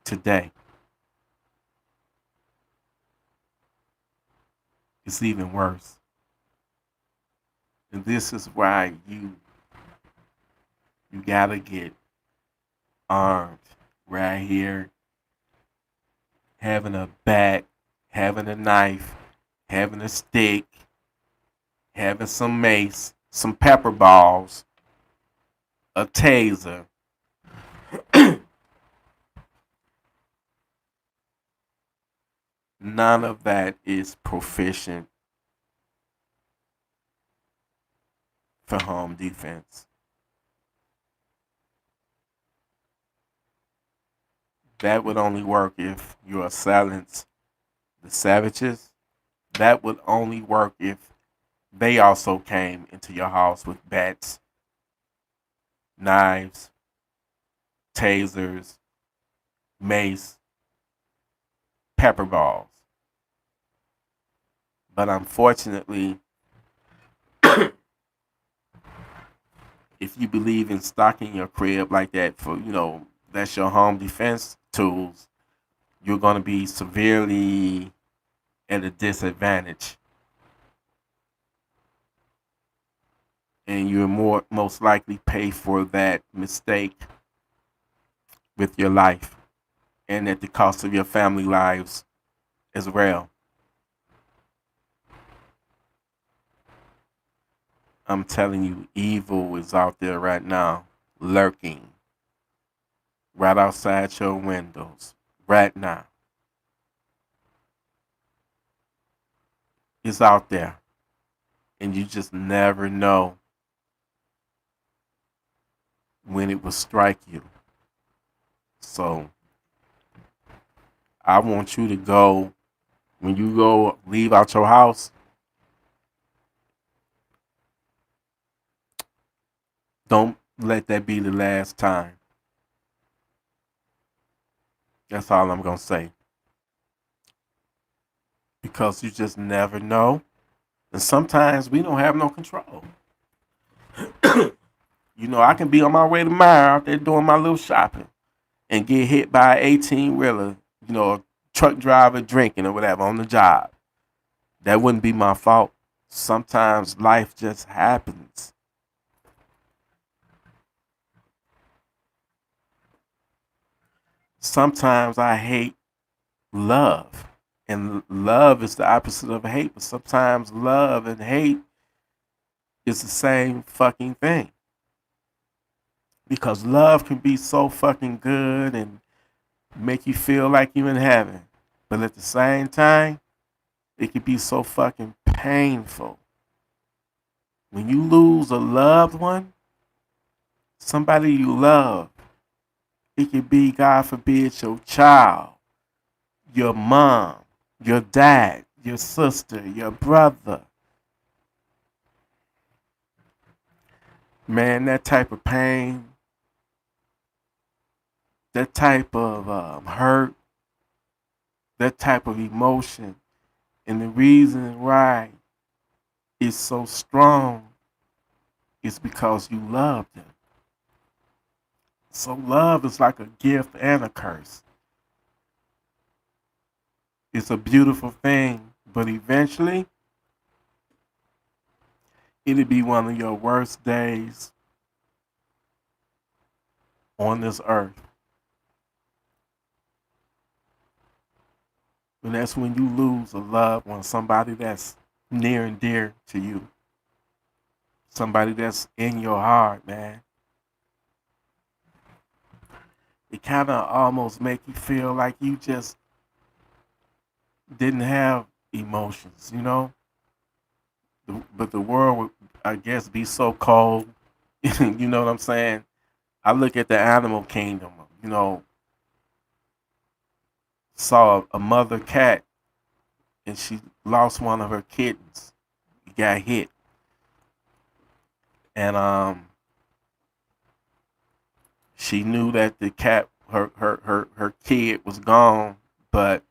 today. It's even worse. And this is why you gotta get armed right here, having a bat, having a knife, having a stick, having some mace, some pepper balls, a taser. None of that is proficient for home defense. That would only work if you silence the savages. That would only work if they also came into your house with bats, knives, tasers, mace, pepper balls. But unfortunately, if you believe in stocking your crib like that for, that's your home defense tools, you're going to be severely at a disadvantage. And you're most likely pay for that mistake with your life and at the cost of your family lives as well. I'm telling you, evil is out there right now, lurking right outside your windows, right now. It's out there, and you just never know when it will strike you. So I want you to go, when you go leave out your house, don't let that be the last time. That's all I'm going to say. Because you just never know. And sometimes we don't have no control. You know, I can be on my way to Meyer out there doing my little shopping and get hit by an 18 wheeler, you know, a truck driver drinking or whatever on the job. That wouldn't be my fault. Sometimes life just happens. Sometimes I hate love. And love is the opposite of hate, but sometimes love and hate is the same fucking thing. Because love can be so fucking good and make you feel like you're in heaven. But at the same time, it can be so fucking painful. When you lose a loved one, somebody you love, it could be, God forbid, your child, your mom, your dad, your sister, your brother. Man, that type of pain, that type of hurt, that type of emotion, and the reason why it's so strong is because you love them. So love is like a gift and a curse. It's a beautiful thing, but eventually it'll be one of your worst days on this earth. And that's when you lose a loved one, somebody that's near and dear to you, somebody that's in your heart, man. It kind of almost make you feel like you just didn't have emotions, you know? But the world would, I guess, be so cold. You know what I'm saying? I look at the animal kingdom, you know, saw a mother cat and she lost one of her kittens. He got hit. And she knew that the cat, her kid was gone, but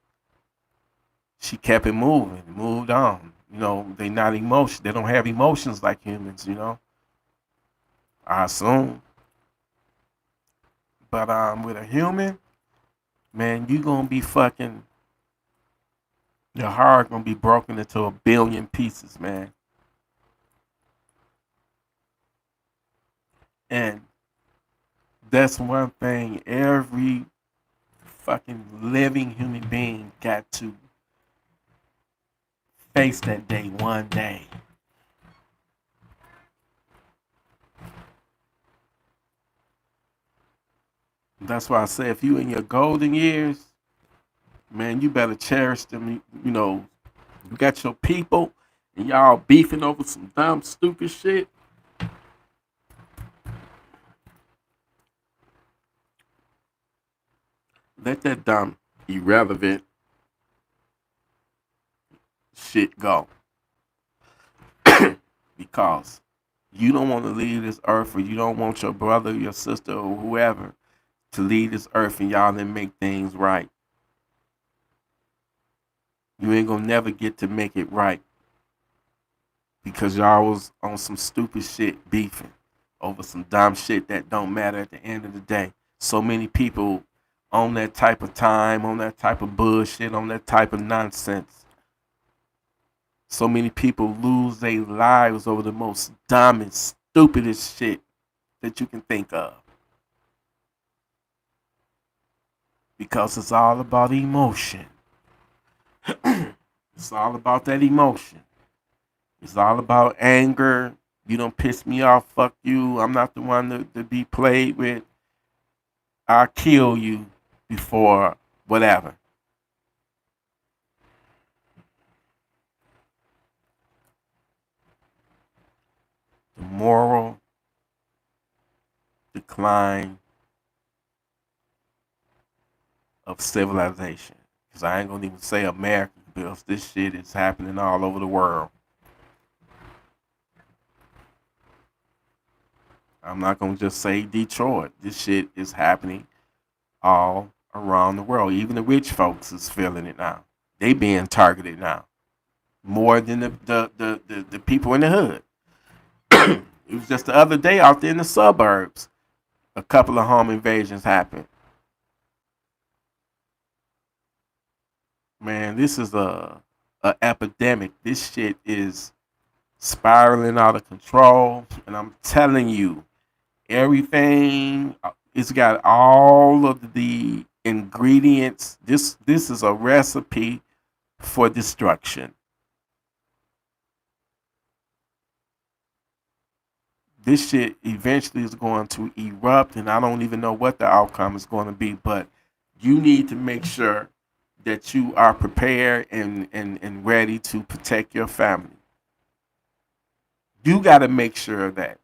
she kept it moving, moved on. You know, they don't have emotions like humans, you know. I assume. But with a human, man, you gonna be fucking, your heart gonna be broken into a billion pieces, man. And that's one thing every fucking living human being got to face that day one day. That's why I say if you in your golden years, man, you better cherish them. You know, you got your people and y'all beefing over some dumb, stupid shit. Let that dumb, irrelevant shit go. Because you don't want to leave this earth, or you don't want your brother, your sister, or whoever to leave this earth and y'all didn't make things right. You ain't gonna never get to make it right because y'all was on some stupid shit beefing over some dumb shit that don't matter at the end of the day. So many people on that type of time, on that type of bullshit, on that type of nonsense. So many people lose their lives over the most dumbest, stupidest shit that you can think of. Because it's all about emotion. It's all about that emotion. It's all about anger. You don't piss me off. Fuck you. I'm not the one to be played with. I'll kill you before whatever. The moral decline of civilization. Because I ain't gonna even say America, because this shit is happening all over the world. I'm not gonna just say Detroit. This shit is happening all around the world. Even the rich folks is feeling it now. They being targeted now more than the people in the hood. It was just the other day out there in the suburbs, a couple of home invasions happened. Man, this is a epidemic. This shit is spiraling out of control, and I'm telling you, everything it's got all of the ingredients. This is a recipe for destruction. This shit eventually is going to erupt, and I don't even know what the outcome is going to be, but you need to make sure that you are prepared and ready to protect your family. You got to make sure that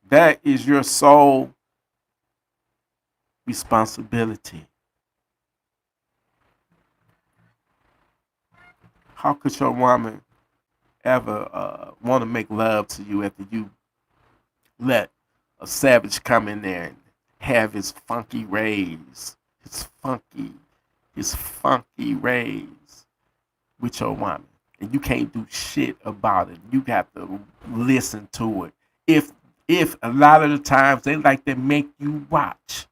that is your sole responsibility. How could your woman ever want to make love to you after you let a savage come in there and have his funky rays, his funky rays with your woman, and you can't do shit about it. You got to listen to it. If a lot of the times they like to make you watch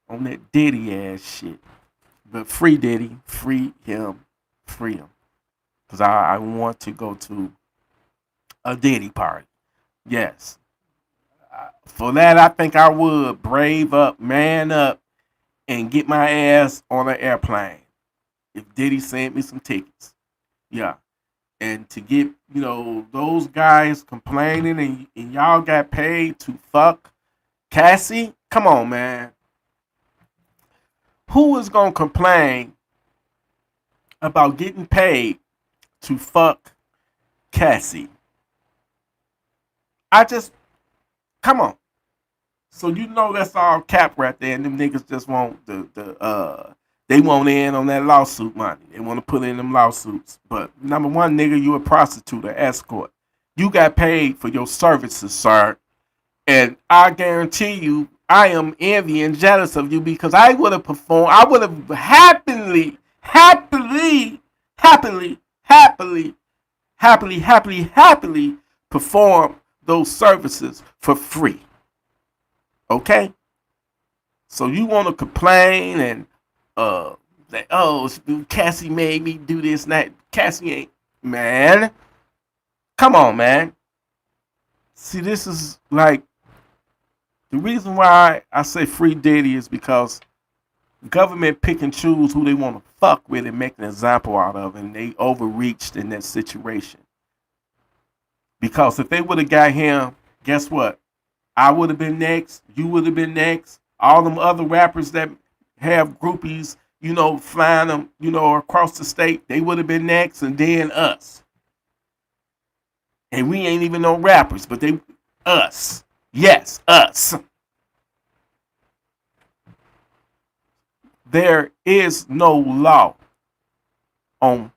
on that Diddy ass shit, but free Diddy, free him, free him, because I want to go to a Diddy party. Yes, for that I think I would brave up, man up, and get my ass on an airplane if Diddy sent me some tickets. Yeah. And to get, those guys complaining and y'all got paid to fuck Cassie? Come on, man. Who is going to complain about getting paid to fuck Cassie? I just, come on. So that's all cap right there, and them niggas just want they want in on that lawsuit money. They want to put in them lawsuits. But number one, nigga, you a prostitute or escort. You got paid for your services, sir. And I guarantee you, I am envy and jealous of you, because I would have performed. I would have happily performed those services for free. Okay? So you want to complain and like, oh, Cassie made me do this and that. Cassie ain't, man. Come on, man. See, this is like the reason why I say free Diddy is because government pick and choose who they want to fuck with and make an example out of, and they overreached in that situation. Because if they would have got him, guess what? I would have been next. You would have been next. All them other rappers that have groupies, flying them, across the state, they would have been next, and then us. And we ain't even no rappers, but us. Yes, us. There is no law on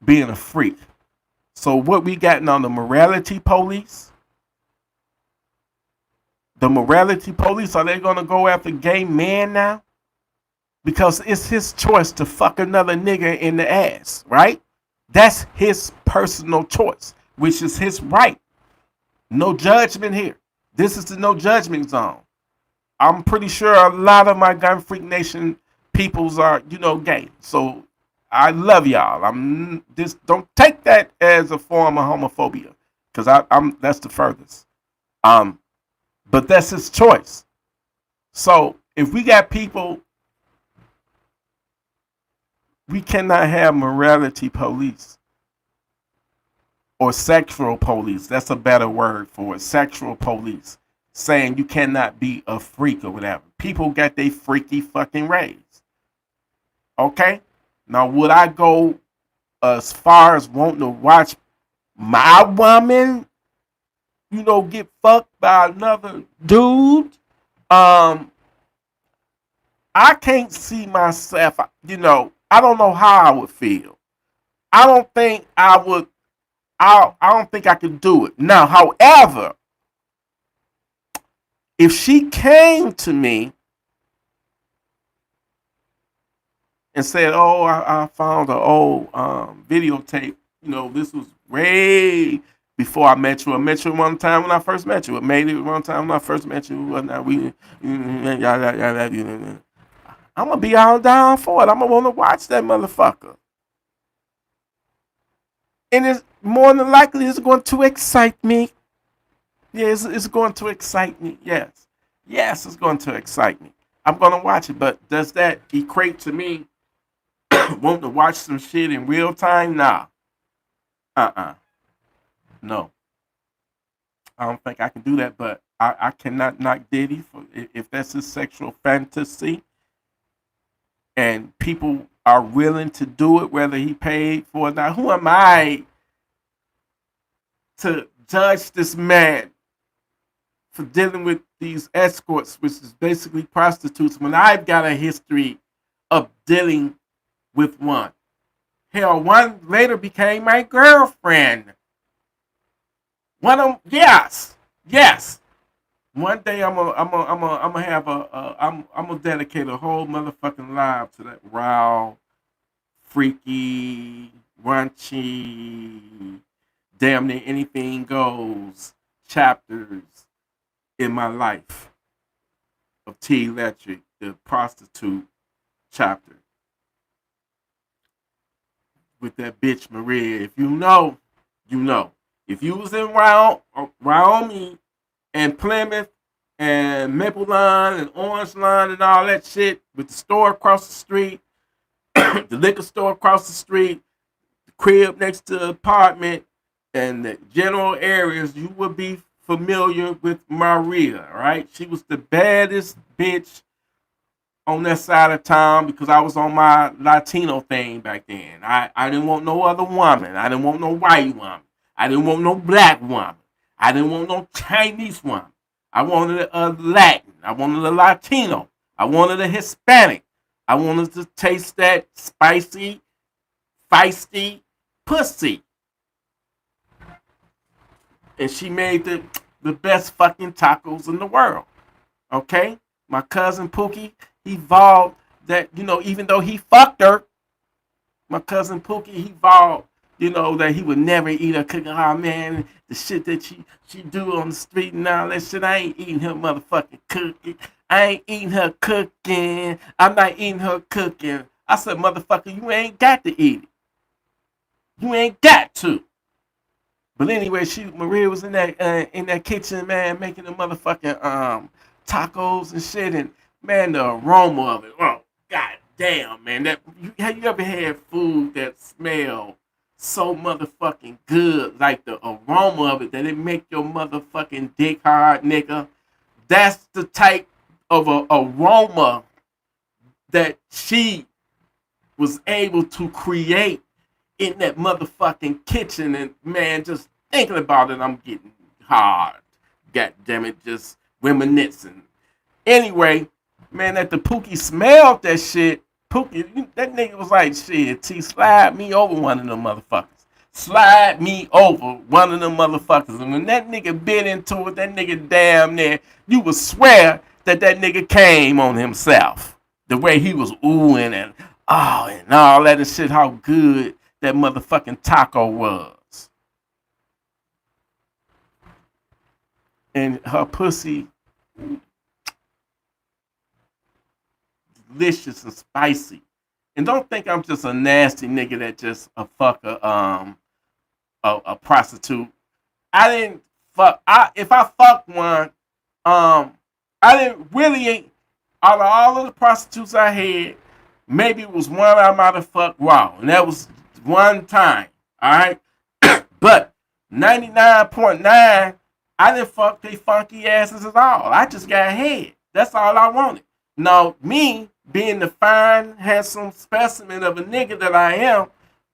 being a freak. So what we got on the morality police? The morality police, are they gonna go after gay men now? Because it's his choice to fuck another nigga in the ass, right? That's his personal choice, which is his right. No judgment here. This is the no judgment zone. I'm pretty sure a lot of my Gun Freak Nation peoples are, gay. So I love y'all. I'm just don't take that as a form of homophobia, because I'm that's the furthest. But that's his choice. So if we got people, we cannot have morality police or sexual police. That's a better word for it. Sexual police saying you cannot be a freak or whatever. People got their freaky fucking raised. Okay? Now, would I go as far as wanting to watch my woman, get fucked by another dude? I can't see myself, I don't know how I would feel. I don't think I would, I don't think I could do it. Now, however, if she came to me and said, "Oh, I found an old videotape. This was way before I met you. I met you one time when I first met you. I made it one time when I first met you. Whatnot. I'm gonna be all down for it. I'm gonna want to watch that motherfucker, and it's more than likely it's going to excite me. Yes, it's going to excite me. Yes, it's going to excite me. I'm gonna watch it, but does that equate to me wanting to watch some shit in real time? Nah. Uh-uh. No. I don't think I can do that, but I cannot knock Diddy for if that's his sexual fantasy and people are willing to do it, whether he paid for it or not. Who am I to judge this man for dealing with these escorts, which is basically prostitutes, when I've got a history of dealing with one? Hell, one later became my girlfriend. One of them, yes. One day I'm gonna dedicate a whole motherfucking live to that raw, freaky, raunchy, damn near anything goes chapters in my life of TElectrik, the prostitute chapter with that bitch Maria. If you know, you know. If you was in Wyoming and Plymouth and Maple Line and Orange Line and all that shit with the store across the street, the liquor store across the street, the crib next to the apartment, and the general areas, you would be familiar with Maria, right? She was the baddest bitch on that side of town because I was on my Latino thing back then. I didn't want no other woman. I didn't want no white woman. I didn't want no black woman. I didn't want no Chinese woman. I wanted a Latin. I wanted a Latino. I wanted a Hispanic. I wanted to taste that spicy, feisty pussy. And she made the best fucking tacos in the world. Okay? My cousin Pookie, he vowed that, even though he fucked her, my cousin Pookie, he vowed, that he would never eat her cooking. Oh man, the shit that she do on the street and all that shit, I ain't eating her motherfucking cooking. I ain't eating her cooking. I'm not eating her cooking. I said, motherfucker, you ain't got to eat it. You ain't got to. But anyway, Maria was in that kitchen, man, making the motherfucking tacos and shit, and man, the aroma of it. Oh, god damn, man! Have you ever had food that smell so motherfucking good, like the aroma of it, that it make your motherfucking dick hard, nigga? That's the type of a aroma that she was able to create in that motherfucking kitchen, and man, just thinking about it, I'm getting hard. God damn it, just reminiscing. Anyway, man, that the Pookie smelled that shit. Pookie, that nigga was like, shit, T, slide me over one of them motherfuckers. Slide me over one of them motherfuckers. And when that nigga bit into it, that nigga damn near, you would swear that nigga came on himself. The way he was oohing and oh and all that and shit, how good that motherfucking taco was. And her pussy, delicious and spicy. And don't think I'm just a nasty nigga that just a fucker, a prostitute. I didn't fuck. If I fucked one, I didn't really. Out of all of the prostitutes I had, maybe it was one I might have fucked raw, and that was one time. All right, but 99.9, I didn't fuck they funky asses at all. I just got head. That's all I wanted. Now, me being the fine, handsome specimen of a nigga that I am,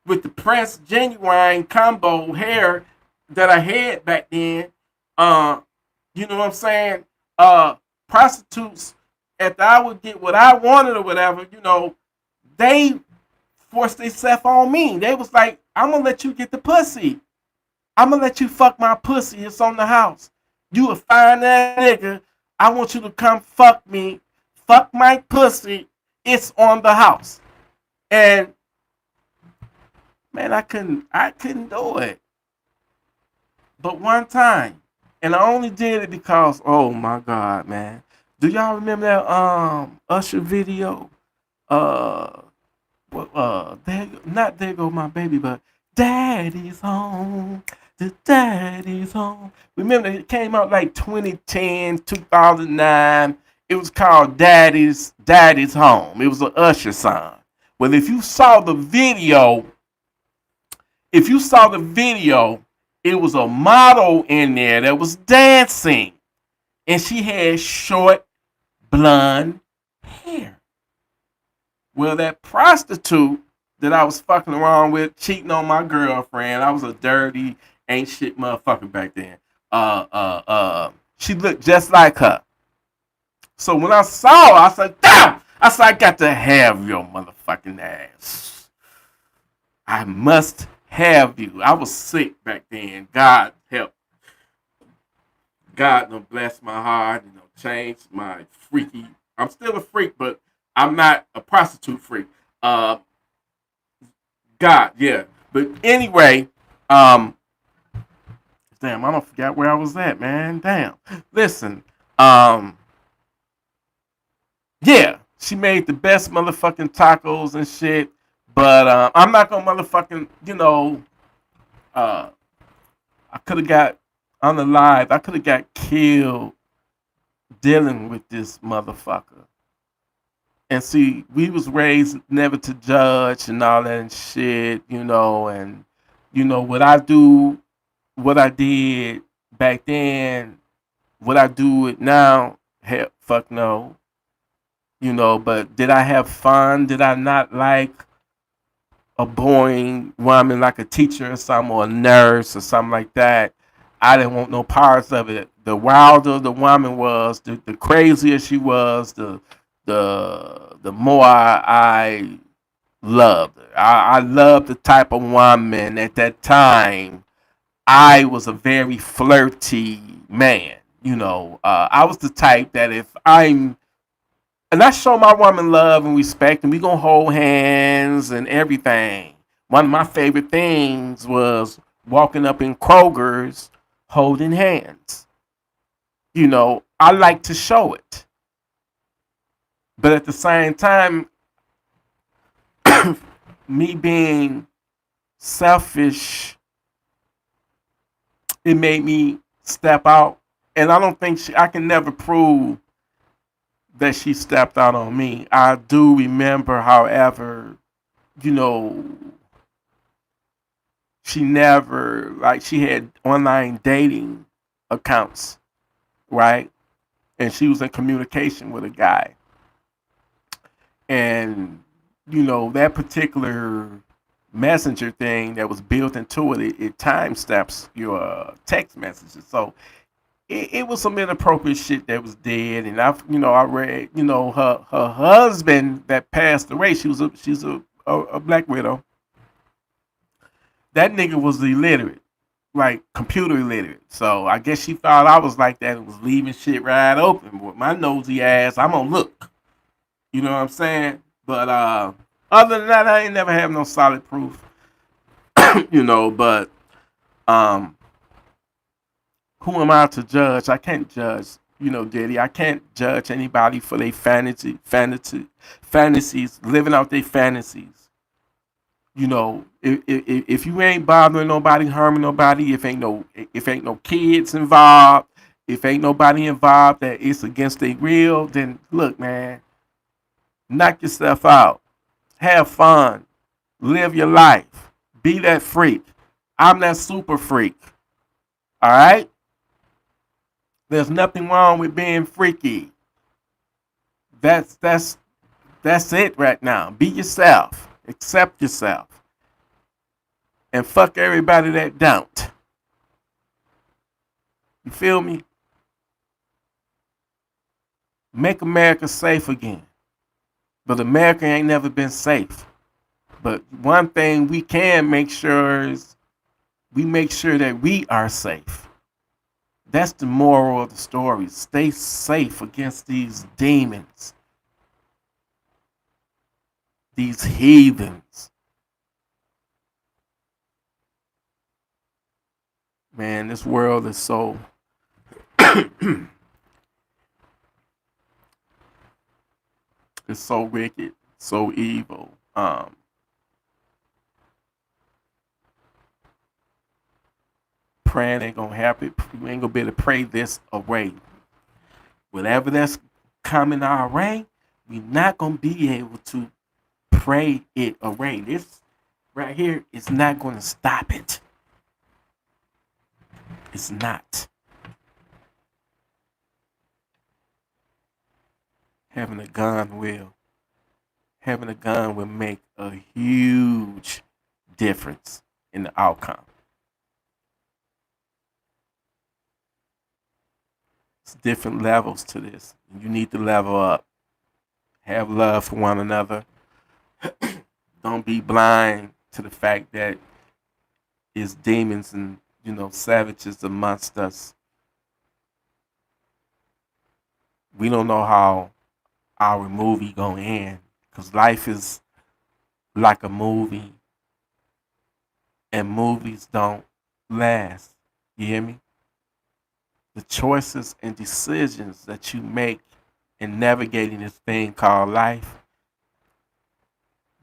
with the pressed genuine combo hair that I had back then, you know what I'm saying? Prostitutes after I would get what I wanted or whatever, they forced themselves on me. They was like, I'm gonna let you get the pussy. I'm gonna let you fuck my pussy. It's on the house. You a fine ass nigga. I want you to come fuck me. Fuck my pussy. It's on the house. And man, I couldn't do it. But one time. And I only did it because, oh my God, man. Do y'all remember that Usher video? Uh not there go my baby, but Daddy's home. The Daddy's home. Remember it came out like 2010, 2009. It was called Daddy's Home. It was an Usher song. Well, if you saw the video, it was a model in there that was dancing, and she had short blonde hair. Well, that prostitute that I was fucking around with, cheating on my girlfriend, I was a dirty, ain't shit motherfucker back then. She looked just like her. So when I saw her, I said, damn! I said, I got to have your motherfucking ass. I must have you. I was sick back then. God help. God done bless my heart, changed my freaky. I'm still a freak, but I'm not a prostitute freak. Uh, God, yeah. But anyway, um, damn, I don't forget where I was at, man. Damn. Listen, um, yeah, she made the best motherfucking tacos and shit. But I'm not gonna motherfucking, uh, I could have got unalive. I could have got killed dealing with this motherfucker. And see, we was raised never to judge and all that and shit, and what I do, what I did back then, what I do it now, hell, fuck no, but did I have fun? Did I not like a boring woman like a teacher or something, or a nurse or something like that? I didn't want no parts of it. The wilder the woman was, the crazier she was, the more I loved her. I loved the type of woman at that time. I was a very flirty man. I was the type that if I'm and I show my woman love and respect, and we gonna hold hands and everything. One of my favorite things was walking up in Kroger's holding hands. I like to show it, but at the same time, me being selfish, it made me step out, and I don't think I can never prove that she stepped out on me. I do remember, however, you know, she never like she had online dating accounts, right? And she was in communication with a guy. And that particular messenger thing that was built into it time stamps your text messages. So it was some inappropriate shit that was dead. And I read, her husband that passed away. She's a black widow. That nigga was illiterate, like computer illiterate. So I guess she thought I was like that and was leaving shit right open. With my nosy ass, I'm gonna look. You know what I'm saying? But other than that, I ain't never have no solid proof. But um, who am I to judge? I can't judge. Diddy. I can't judge anybody for their fantasies, living out their fantasies. If you ain't bothering nobody, harming nobody, if ain't no kids involved, if ain't nobody involved that it's against their will, then look, man, knock yourself out, have fun, live your life, be that freak. I'm that super freak. All right. There's nothing wrong with being freaky. That's that's that's it right now. Be yourself. Accept yourself. And fuck everybody that don't. You feel me? make America safe again. But America ain't never been safe. But one thing we can make sure is we make sure that we are safe. That's the moral of the story. Stay safe against these demons, these heathens. Man, this world is so it's so wicked, so evil. Praying ain't gonna happen. You ain't gonna be able to pray this away. Whatever that's coming our way, we're not gonna be able to pray it away. This right here is not gonna stop it. It's not. Having a gun will. Having a gun will make a huge difference in the outcome. It's different levels to this. You need to level up. Have love for one another. Don't be blind to the fact that it's demons and savages amongst us. We don't know how our movie gonna end because life is like a movie, and movies don't last. You hear me? The choices and decisions that you make in navigating this thing called life,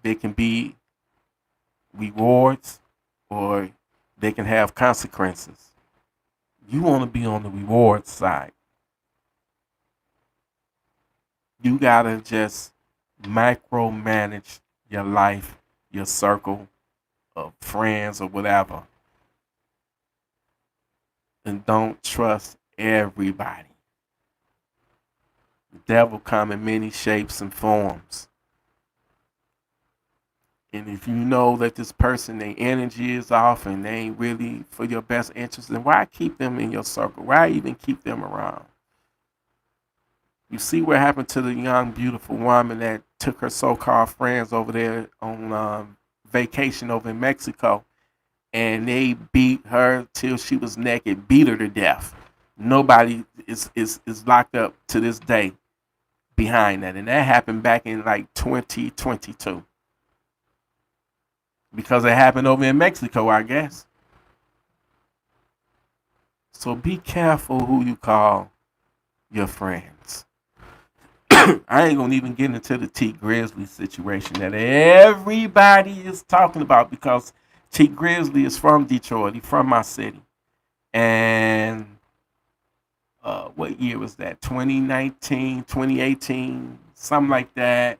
they can be rewards or they can have consequences. You want to be on the reward side. You gotta just micromanage your life, your circle of friends or whatever. And don't trust everybody. The devil come in many shapes and forms. And if you know that this person, their energy is off and they ain't really for your best interest, then why keep them in your circle? Why even keep them around? You see what happened to the young, beautiful woman that took her so-called friends over there on vacation over in Mexico, and they beat her till she was naked, beat her to death. Nobody is locked up to this day behind that, and that happened back in like 2022 because it happened over in Mexico, I guess. So be careful who you call your friends. I ain't gonna even get into the T Grizzly situation that everybody is talking about because T Grizzly is from Detroit. He's from my city. And what year was that? 2019, 2018, something like that.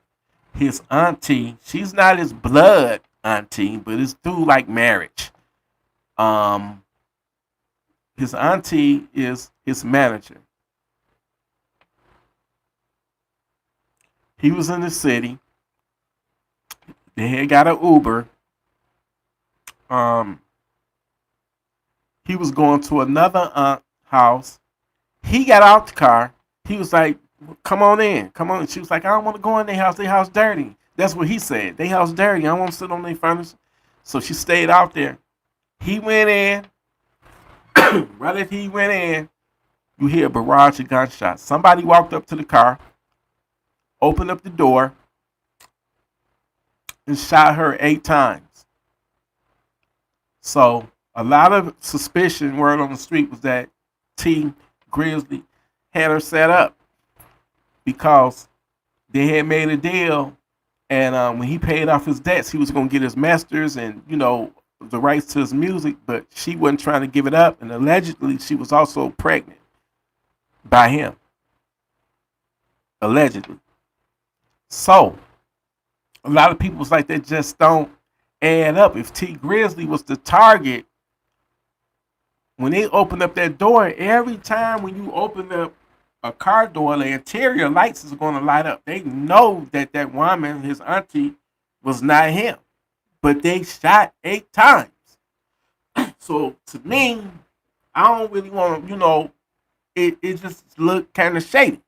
His auntie, she's not his blood auntie, but it's through like marriage. Um, his auntie is his manager. He was in the city. They had got an Uber. Um, he was going to another aunt house. He got out the car. He was like, "Come on in, come on." She was like, "I don't want to go in their house. Their house dirty." That's what he said. Their house dirty. I don't want to sit on their furniture. So she stayed out there. He went in. Right after he went in, you hear a barrage of gunshots. Somebody walked up to the car, opened up the door, and shot her 8 times. So a lot of suspicion, word on the street was that T Grizzly had her set up because they had made a deal, and when he paid off his debts, he was going to get his masters and the rights to his music, but she wasn't trying to give it up, and allegedly she was also pregnant by him, allegedly. So a lot of people was like that just don't add up. If T Grizzly was the target, when they open up that door, every time when you open up a car door, the interior lights is going to light up. They know that that woman, his auntie, was not him, but they shot 8 times. So to me, I don't really want to, it just looked kind of shady.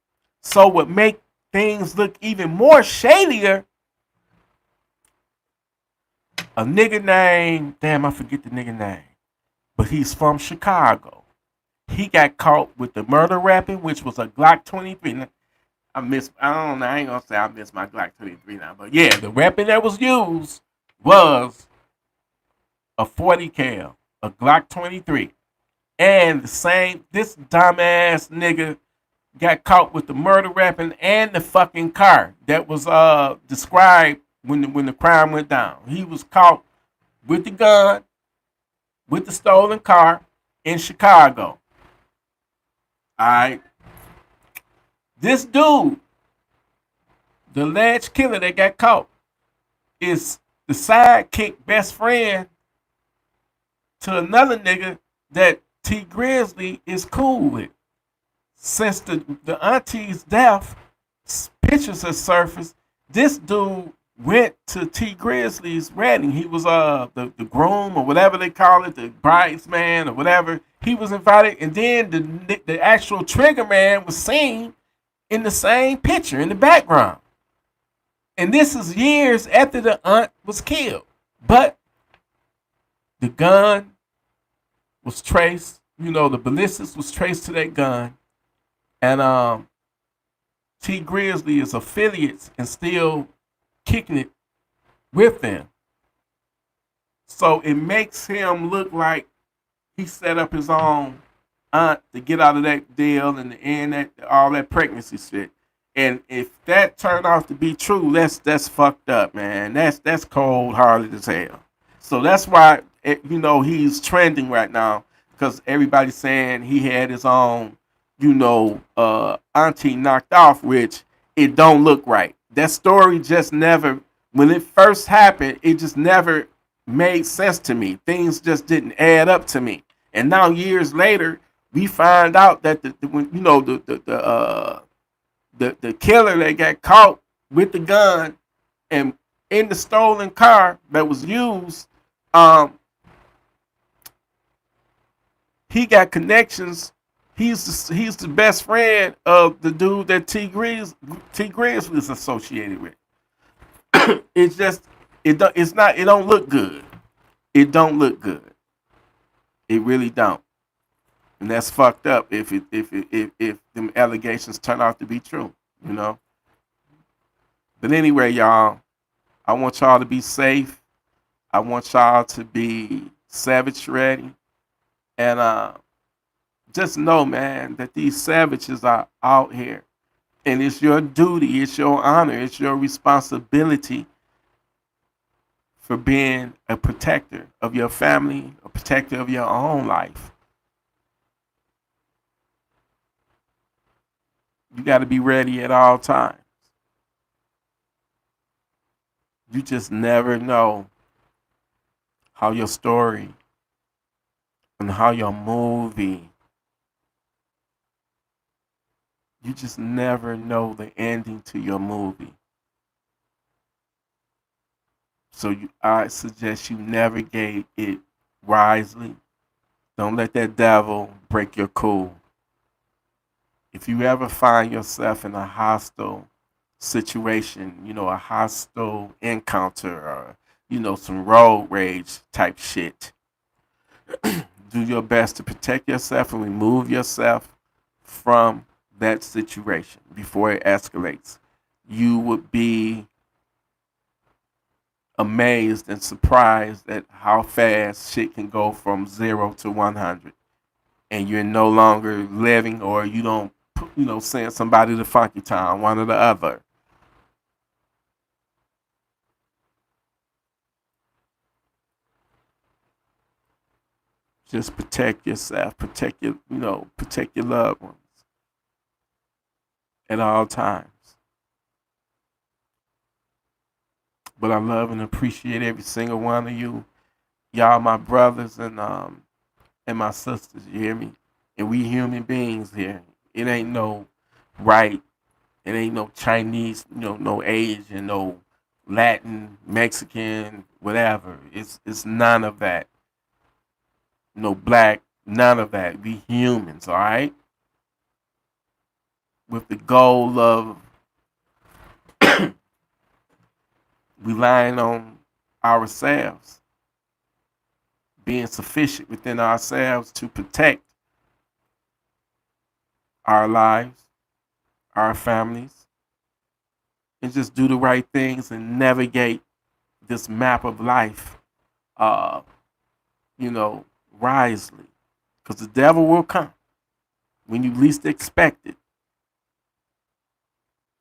So what make things look even more shadier, a nigga named, damn, I forget the nigga name, but he's from Chicago. He got caught with the murder weapon, which was a Glock 23. I don't know, I ain't gonna say I miss my Glock 23 now, but yeah, the weapon that was used was a 40 cal, a Glock 23. And this dumbass nigga got caught with the murder weapon and the fucking car that was described when the crime went down. He was caught with the gun, with the stolen car in Chicago. All right. This dude, the alleged killer that got caught, is the sidekick best friend to another nigga that T Grizzly is cool with. Since the auntie's death, pictures have surfaced. This dude went to T Grizzly's wedding. He was the groom or whatever they call it, the bridesman or whatever. He was invited, and then the actual trigger man was seen in the same picture in the background. And this is years after the aunt was killed. But the gun was traced, the ballistics was traced to that gun. And T Grizzly is affiliates and still kicking it with them. So it makes him look like he set up his own aunt to get out of that deal and to end all that pregnancy shit. And if that turned out to be true, that's fucked up, man. That's cold hearted as hell. So that's why he's trending right now, because everybody's saying he had his own auntie knocked off, which it don't look right. That story just never, when it first happened, it just never made sense to me. Things just didn't add up to me. And now years later, we find out that the killer that got caught with the gun and in the stolen car that was used, he got connections. He's the best friend of the dude that T Grizz was associated with. It's just it don't look good. It don't look good. It really don't. And that's fucked up if them allegations turn out to be true, But anyway, y'all, I want y'all to be safe. I want y'all to be savage ready. And just know, man, that these savages are out here. And it's your duty, it's your honor, it's your responsibility for being a protector of your family, a protector of your own life. You got to be ready at all times. You just never know how your story and how your movie, you just never know the ending to your movie. So I suggest you navigate it wisely. Don't let that devil break your cool. If you ever find yourself in a hostile situation, a hostile encounter or, some road rage type shit, do your best to protect yourself and remove yourself from that situation before it escalates. You would be amazed and surprised at how fast shit can go from 0 to 100. And you're no longer living, or you don't, send somebody to Funky Town, one or the other. Just protect yourself, protect your loved ones at all times. But I love and appreciate every single one of you. Y'all my brothers and my sisters, you hear me? And we human beings here. It ain't no right. It ain't no Chinese, no Asian, no Latin, Mexican, whatever. It's none of that. No black, none of that. We humans, all right? with the goal of relying on ourselves, being sufficient within ourselves to protect our lives, our families, and just do the right things and navigate this map of life, uh, wisely. Because the devil will come when you least expect it.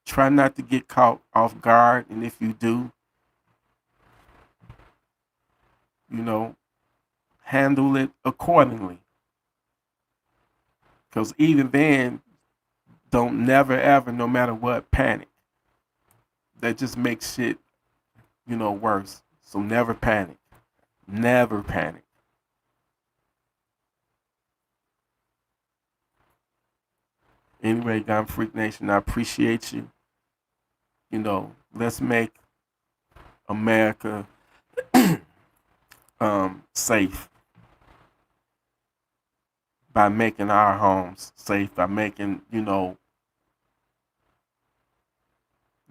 Try not to get caught off guard, and if you do, you know, handle it accordingly. Because even then, don't never ever, no matter what, panic. That just makes shit, worse. So never panic. Never panic. Anyway, Gun Freak Nation, I appreciate you. Let's make America safe by making our homes safe, by making,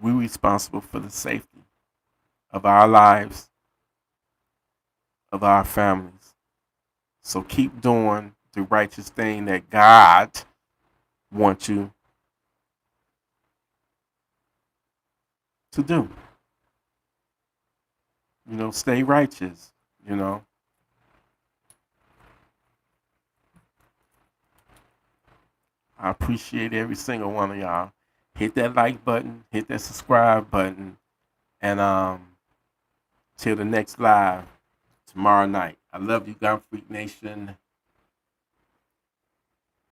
we responsible for the safety of our lives, of our families. So keep doing the righteous thing that God wants you to do. Stay righteous, I appreciate every single one of y'all. Hit that like button, hit that subscribe button, and till the next live tomorrow night. I love you, Gun Freak Nation.